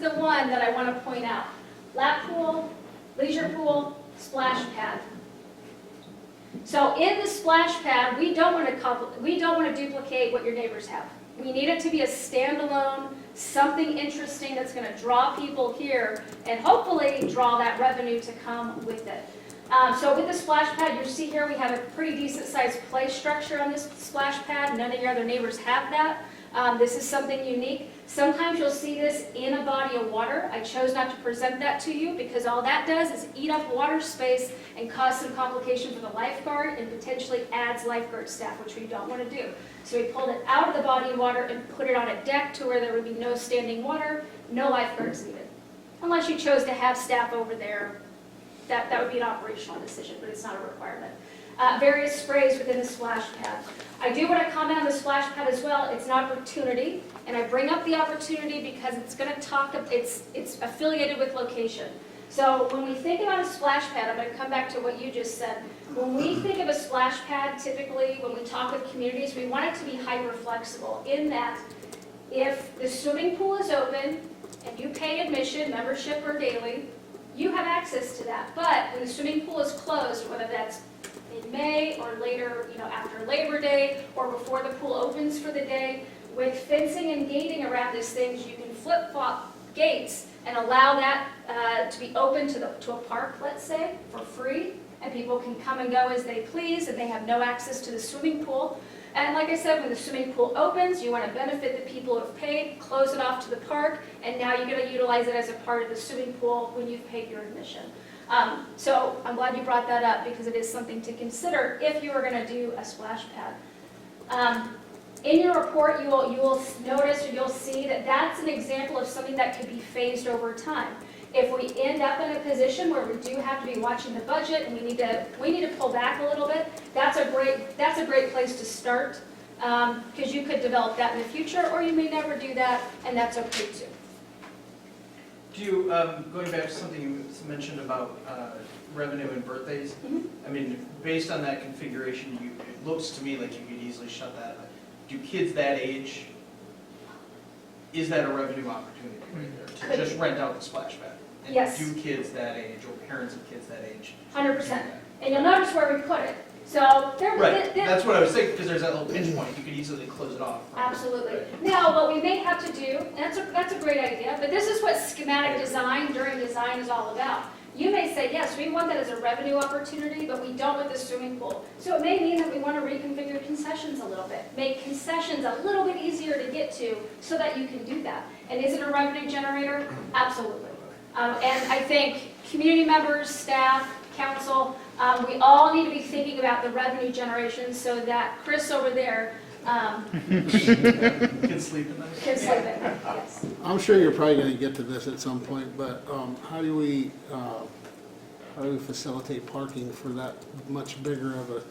the one that I want to point out. Lap pool, leisure pool, splash pad. So in the splash pad, we don't want to duplicate what your neighbors have. We need it to be a standalone, something interesting that's going to draw people here and hopefully draw that revenue to come with it. So with the splash pad, you see here we have a pretty decent sized play structure on this splash pad. None of your other neighbors have that. This is something unique. Sometimes you'll see this in a body of water. I chose not to present that to you because all that does is eat up water space and cause some complication for the lifeguard and potentially adds lifeguard staff, which we don't want to do. So we pulled it out of the body of water and put it on a deck to where there would be no standing water, no lifeguards needed. Unless you chose to have staff over there, that would be an operational decision, but it's not a requirement. Various sprays within the splash pad. I do want to comment on the splash pad as well. It's an opportunity, and I bring up the opportunity because it's going to talk. It's affiliated with location. So when we think about a splash pad, I'm going to come back to what you just said. When we think of a splash pad, typically when we talk with communities, we want it to be hyper flexible in that if the swimming pool is open and you pay admission, membership or daily, you have access to that. But when the swimming pool is closed, whether that's in May or later, after Labor Day or before the pool opens for the day, with fencing and gating around these things, you can flip-flop gates and allow that to be open to a park, let's say, for free, and people can come and go as they please, and they have no access to the swimming pool. And like I said, when the swimming pool opens, you want to benefit the people who have paid, close it off to the park, and now you're going to utilize it as a part of the swimming pool when you've paid your admission. So I'm glad you brought that up because it is something to consider if you were going to do a splash pad. In your report, you will notice or you'll see that that's an example of something that could be phased over time. If we end up in a position where we do have to be watching the budget and we need to pull back a little bit, that's a great place to start because you could develop that in the future, or you may never do that, and that's okay too. Do you, going back to something you mentioned about revenue and birthdays, I mean, based on that configuration, it looks to me like you could easily shut that. Do kids that age, is that a revenue opportunity right there, to just rent out the splash pad? And Yes. do kids that age, or parents of kids that age? 100%. And you'll notice where we put it. So Right, that's what I was thinking, because there's that little pinch point, you could easily close it off. Absolutely. Now, what we may have to do, and that's a great idea, but this is what schematic design during design is all about. You may say, yes, we want that as a revenue opportunity, but we don't with the swimming pool. So it may mean that we want to reconfigure concessions a little bit, make concessions a little bit easier to get to so that you can do that. And is it a revenue generator? Absolutely. And I think community members, staff, council, we all need to be thinking about the revenue generation so that Chris over there Can sleep in that. can sleep in. Yes. I'm sure you're probably going to get to this at some point, but how do we facilitate parking for that much bigger of a?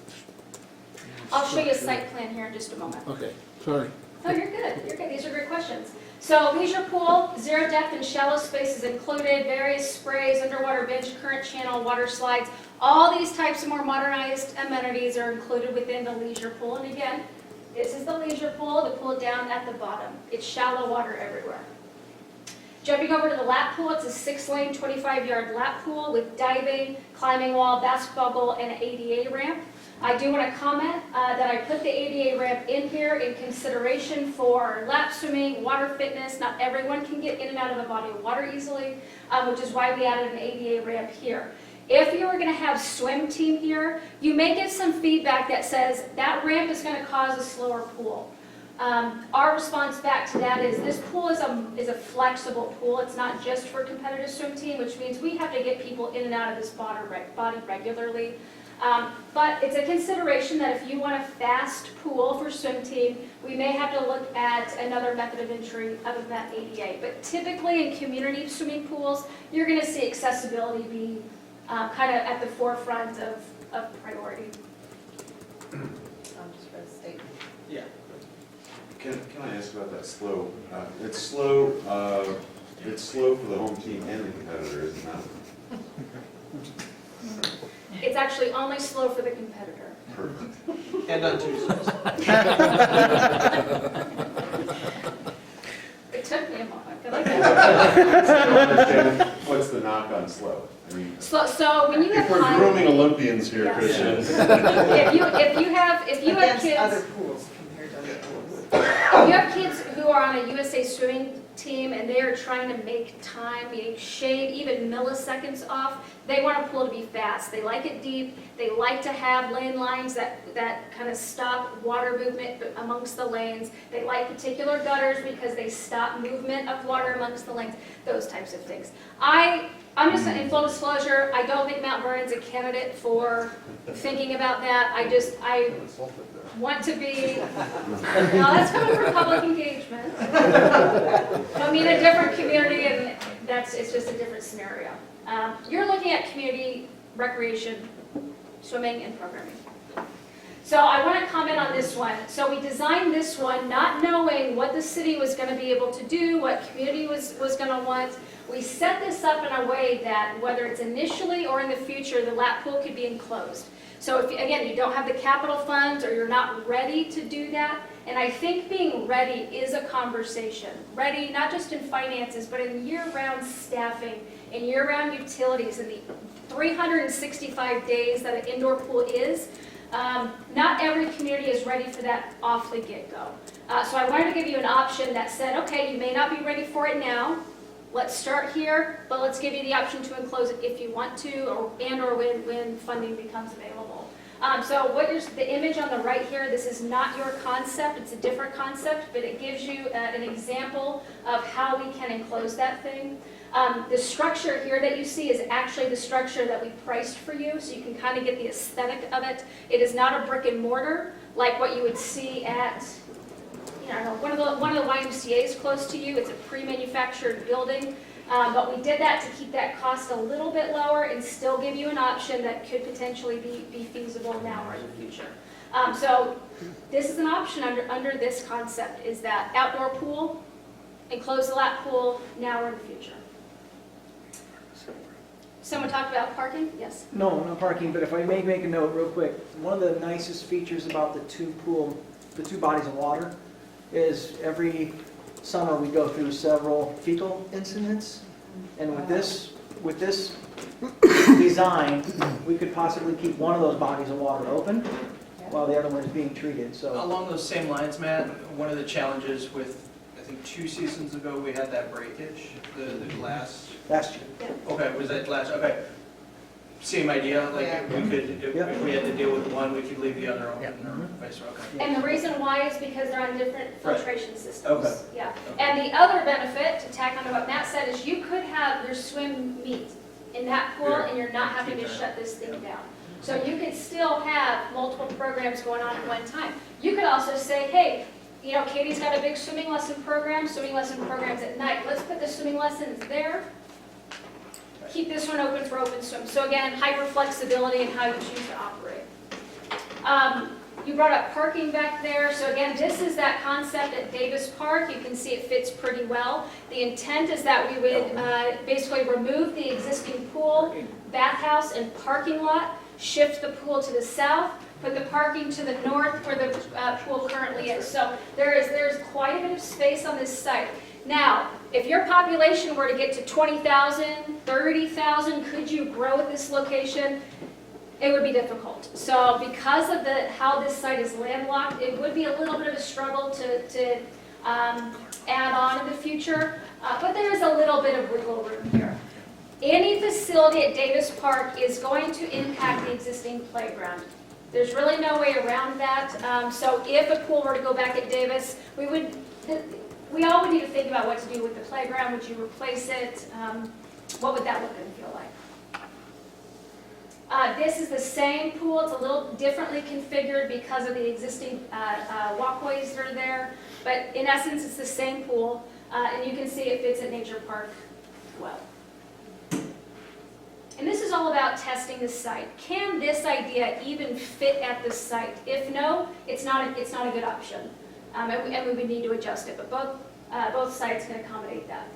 I'll show you a site plan here in just a moment. Okay, sorry. No, you're good. You're good. These are great questions. So leisure pool, zero depth and shallow spaces included, various sprays, underwater bench, current channel, water slides. All these types of more modernized amenities are included within the leisure pool. And again, this is the leisure pool, the pool down at the bottom. It's shallow water everywhere. Jumping over to the lap pool, it's a 6-lane, 25-yard lap pool with diving, climbing wall, basketball goal, and an ADA ramp. I do want to comment that I put the ADA ramp in here in consideration for lap swimming, water fitness. Not everyone can get in and out of a body of water easily, which is why we added an ADA ramp here. If you were going to have swim team here, you may get some feedback that says that ramp is going to cause a slower pool. Our response back to that is this pool is a flexible pool. It's not just for competitive swim team, which means we have to get people in and out of this body regularly. But it's a consideration that if you want a fast pool for swim team, we may have to look at another method of entry other than that ADA. But typically in community swimming pools, you're going to see accessibility be kind of at the forefront of priority. Just for a statement. Yeah. Can I ask about that slow? It's slow for the home team and the competitor, is it not? It's actually only slow for the competitor. Perfect. And on Tuesdays. It took me a moment. I don't understand what's the knock on slow? I mean, So when you have We're time, grooming Olympians here, Yes. Christian. if you have Against other kids, pools compared to other pools. if you have kids who are on a USA swimming team and they are trying to make time, meaning shave even milliseconds off, they want a pool to be fast. They like it deep. They like to have lane lines that kind of stop water movement amongst the lanes. They like particular gutters because they stop movement of water amongst the lanes, those types of things. I'm just, in full disclosure, I don't think Mount Vernon's a candidate for thinking about that. I want to be, no, that's coming from public engagement. I mean, a different community, and it's just a different scenario. You're looking at community recreation, swimming, and programming. So I want to comment on this one. So we designed this one not knowing what the city was going to be able to do, what community was going to want. We set this up in a way that whether it's initially or in the future, the lap pool could be enclosed. So if, again, you don't have the capital funds or you're not ready to do that, and I think being ready is a conversation. Ready not just in finances, but in year-round staffing, in year-round utilities, in the 365 days that an indoor pool is. Not every community is ready for that off the get-go. So I wanted to give you an option that said, okay, you may not be ready for it now. Let's start here, but let's give you the option to enclose it if you want to, or when funding becomes available. So the image on the right here, this is not your concept, it's a different concept, but it gives you an example of how we can enclose that thing. The structure here that you see is actually the structure that we priced for you, so you can kind of get the aesthetic of it. It is not a brick and mortar like what you would see at one of the YMCA's close to you. It's a pre-manufactured building, but we did that to keep that cost a little bit lower and still give you an option that could potentially be feasible now or in the future. So this is an option under this concept, is that outdoor pool, enclose the lap pool now or in the future. Someone talked about parking? Yes. No, not parking, but if I may make a note real quick, one of the nicest features about the two bodies of water is every summer we go through several fecal incidents, and with this design, we could possibly keep one of those bodies of water open while the other one is being treated. So along those same lines, Matt, one of the challenges with, I think 2 seasons ago, we had that breakage, the glass. last year. Okay, was that last, okay. Same idea, like we could, if we had to deal with one, we could leave the other open or vice versa. Okay. And the reason why is because they're on different filtration systems. Okay. Yeah. And the other benefit, to tack on to what Matt said, is you could have your swim meet in that pool and you're not having to shut this thing down. So you could still have multiple programs going on at one time. You could also say, hey, Katie's got a big swimming lesson programs at night. Let's put the swimming lessons there. Keep this one open for open swim. So again, hyper flexibility in how you choose to operate. You brought up parking back there. So again, this is that concept at Davis Park. You can see it fits pretty well. The intent is that we would basically remove the existing pool, bathhouse, and parking lot, shift the pool to the south, put the parking to the north where the pool currently is. So there's quite a bit of space on this site. Now, if your population were to get to 20,000, 30,000, could you grow at this location? It would be difficult. So because of how this site is landlocked, it would be a little bit of a struggle to add on in the future, but there is a little bit of wiggle room here. Any facility at Davis Park is going to impact the existing playground. There's really no way around that. So if a pool were to go back at Davis, we all would need to think about what to do with the playground. Would you replace it? What would that look and feel like? This is the same pool, it's a little differently configured because of the existing walkways that are there, but in essence, it's the same pool, and you can see it fits at Nature Park well. And this is all about testing the site. Can this idea even fit at the site? If no, it's not a good option, and we would need to adjust it, but both sites can accommodate that.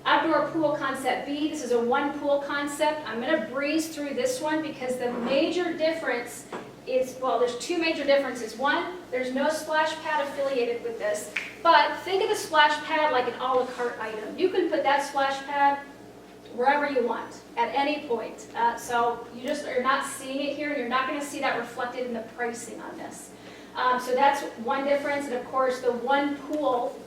Outdoor pool concept B, this is a one pool concept. I'm going to breeze through this one because the major difference is, well, there's two major differences. One, there's no splash pad affiliated with this, but think of the splash pad like an a la carte item. You can put that splash pad wherever you want, at any point. So you just are not seeing it here, and you're not going to see that reflected in the pricing on this. So that's one difference, and of course, the one pool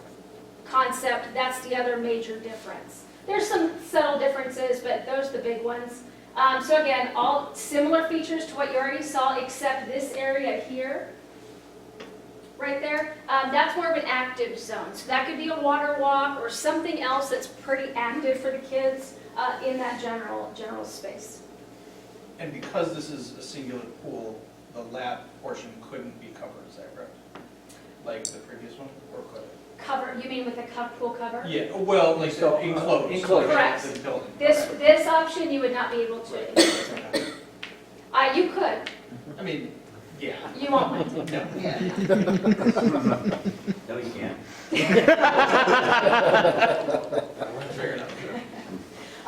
concept, that's the other major difference. There's some subtle differences, but those are the big ones. So again, all similar features to what you already saw, except this area here, right there, that's more of an active zone. So that could be a water walk or something else that's pretty active for the kids in that general space. And because this is a singular pool, the lab portion couldn't be covered, is that correct? Like the previous one, or could it? Cover, you mean with a pool cover? Yeah, well, like So, enclosed. enclosed. Correct. The building. This option, you would not be able to. You could, I mean, yeah. you won't want to. No. No, you can't. Fair enough.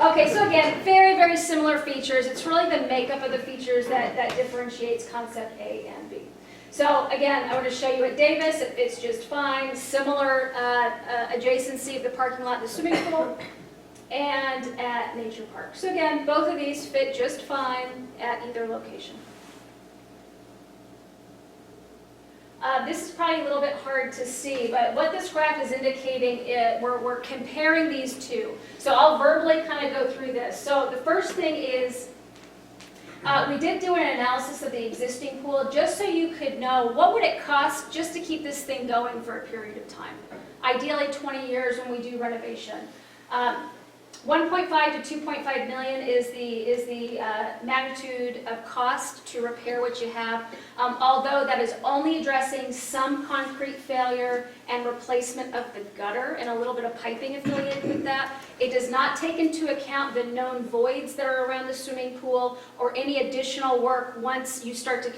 Okay, so again, very, very similar features. It's really the makeup of the features that differentiates concept A and B. So again, I want to show you at Davis, it fits just fine. Similar adjacency of the parking lot and the swimming pool, and at Nature Park. So again, both of these fit just fine at either location. This is probably a little bit hard to see, but what this graph is indicating, we're comparing these two. So I'll verbally kind of go through this. So the first thing is, we did do an analysis of the existing pool just so you could know what would it cost just to keep this thing going for a period of time. Ideally 20 years when we do renovation. 1.5 to 2.5 million is the magnitude of cost to repair what you have, although that is only addressing some concrete failure and replacement of the gutter and a little bit of piping affiliated with that. It does not take into account the known voids that are around the swimming pool or any additional work once you start to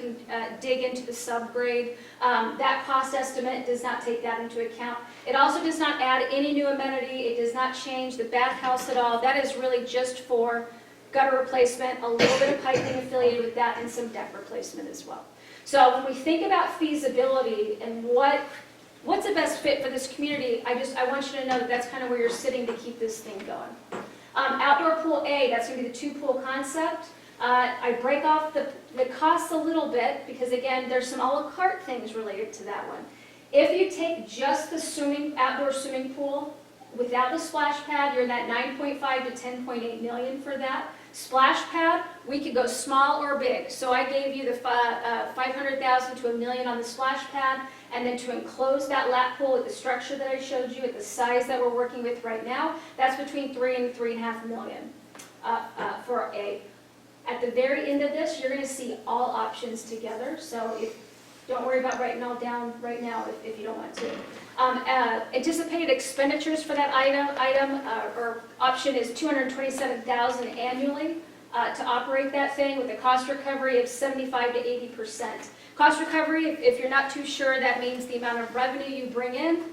dig into the subgrade. That cost estimate does not take that into account. It also does not add any new amenity. It does not change the bathhouse at all. That is really just for gutter replacement, a little bit of piping affiliated with that, and some deck replacement as well. So when we think about feasibility and what's the best fit for this community, I want you to know that that's kind of where you're sitting to keep this thing going. Outdoor pool A, that's going to be the two pool concept. I break off the costs a little bit because again, there's some a la carte things related to that one. If you take just the outdoor swimming pool without the splash pad, you're in that 9.5 to 10.8 million for that. Splash pad, we could go small or big. So I gave you the 500,000 to $1 million on the splash pad, and then to enclose that lap pool with the structure that I showed you at the size that we're working with right now, that's between 3 and 3.5 million for A. At the very end of this, you're going to see all options together. So don't worry about writing all down right now if you don't want to. Anticipated expenditures for that item or option is $227,000 annually to operate that thing with a cost recovery of 75 to 80%. Cost recovery, if you're not too sure, that means the amount of revenue you bring in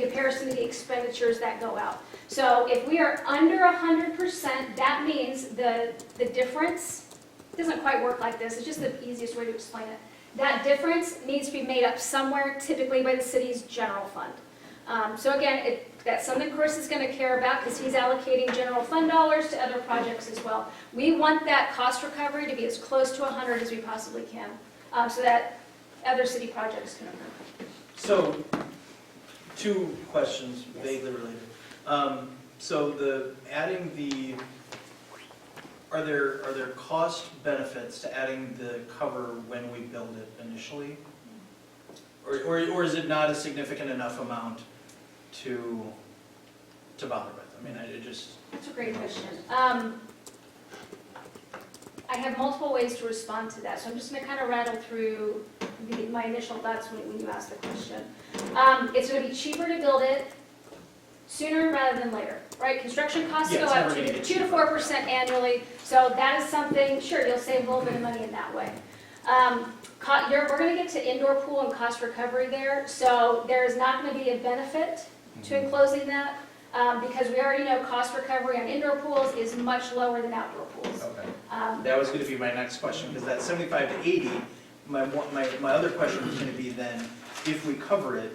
comparison to the expenditures that go out. So if we are under 100%, that means the difference, it doesn't quite work like this, it's just the easiest way to explain it. That difference needs to be made up somewhere, typically by the city's general fund. So again, that's something Chris is going to care about because he's allocating general fund dollars to other projects as well. We want that cost recovery to be as close to 100 as we possibly can so that other city projects can occur. So, two questions vaguely related. So adding the, are there cost benefits to adding the cover when we build it initially? Or is it not a significant enough amount to bother with? I mean, That's a great question. I have multiple ways to respond to that, so I'm just gonna kind of rattle through my initial thoughts when you asked the question. It's gonna be cheaper to build it sooner rather than later, right? Construction costs Yeah, go it's up never gonna get 2 to cheaper. 4% annually, so that is something, sure, you'll save a little bit of money in that way. We're gonna get to indoor pool and cost recovery there, so there is not gonna be a benefit to enclosing that, because we already know cost recovery on indoor pools is much lower than outdoor pools. Okay. Um, That was gonna be my next question, because that 75 to 80, my other question was gonna be then, if we cover it,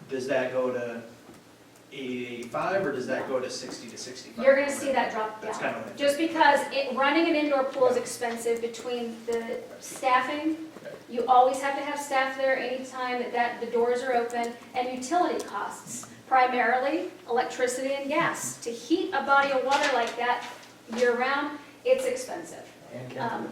does that go to 85, or does that go to 60 to 65? You're gonna see that drop That's down. kind of. Just because running an indoor pool is expensive between the staffing, you always have to have staff there anytime that the doors are open, and utility costs, primarily electricity and gas. To heat a body of water like that year-round, it's expensive. And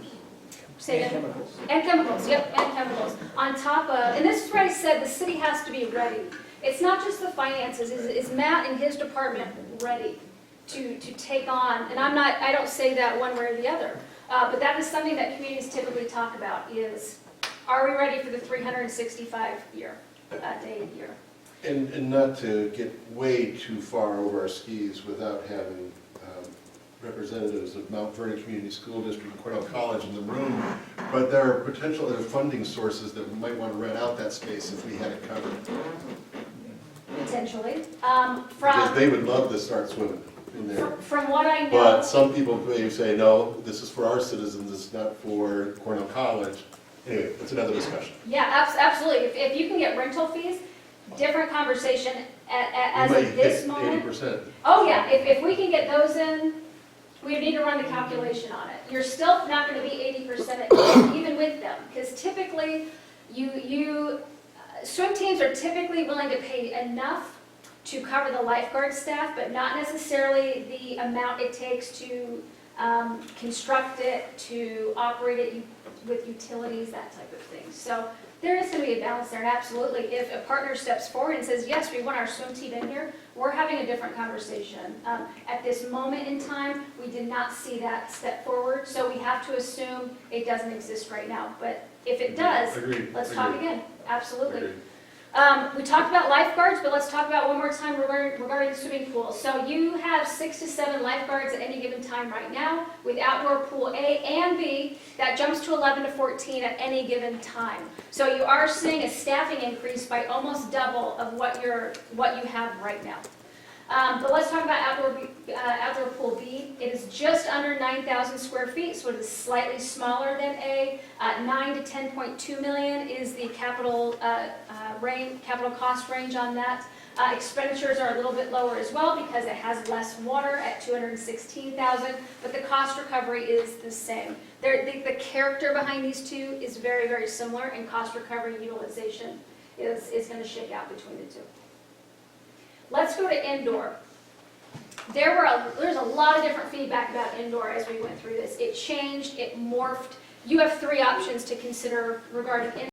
Say again? chemicals. And chemicals, yep, and chemicals. On top of, and this is where I said the city has to be ready. It's not just the finances, is Matt and his department ready to take on, and I don't say that one way or the other, but that is something that communities typically talk about is, are we ready for the 365 day a year? And not to get way too far over our skis without having representatives of Mount Vernon Community School District and Cornell College in the room, but there are potential other funding sources that we might want to rent out that space if we had it covered. Potentially. Because they would love to start swimming in there. From what I know. But some people may say, no, this is for our citizens, it's not for Cornell College. Anyway, that's another discussion. Yeah, absolutely. If you can get rental fees, different conversation as We of might this hit moment. 80%. Oh, yeah, if we can get those in, we need to run the calculation on it. You're still not gonna be 80% even with them, because typically, swim teams are typically willing to pay enough to cover the lifeguard staff, but not necessarily the amount it takes to construct it, to operate it with utilities, that type of thing. So there is going to be a balance there, and absolutely, if a partner steps forward and says, yes, we want our swim team in here, we're having a different conversation. At this moment in time, we did not see that step forward, so we have to assume it doesn't exist right now. But if it does, Agreed. let's talk again. Absolutely. Agreed. We talked about lifeguards, but let's talk about one more time regarding the swimming pool. So you have 6 to 7 lifeguards at any given time right now. With outdoor pool A and B, that jumps to 11 to 14 at any given time. So you are seeing a staffing increase by almost double of what you have right now. But let's talk about outdoor pool B. It is just under 9,000 square feet, so it is slightly smaller than A. 9 to 10.2 million is the capital cost range on that. Expenditures are a little bit lower as well because it has less water at 216,000, but the cost recovery is the same. The character behind these two is very, very similar, and cost recovery and utilization is going to shake out between the two. Let's go to indoor. There's a lot of different feedback about indoor as we went through this. It changed, it morphed. You have 3 options to consider regarding indoor.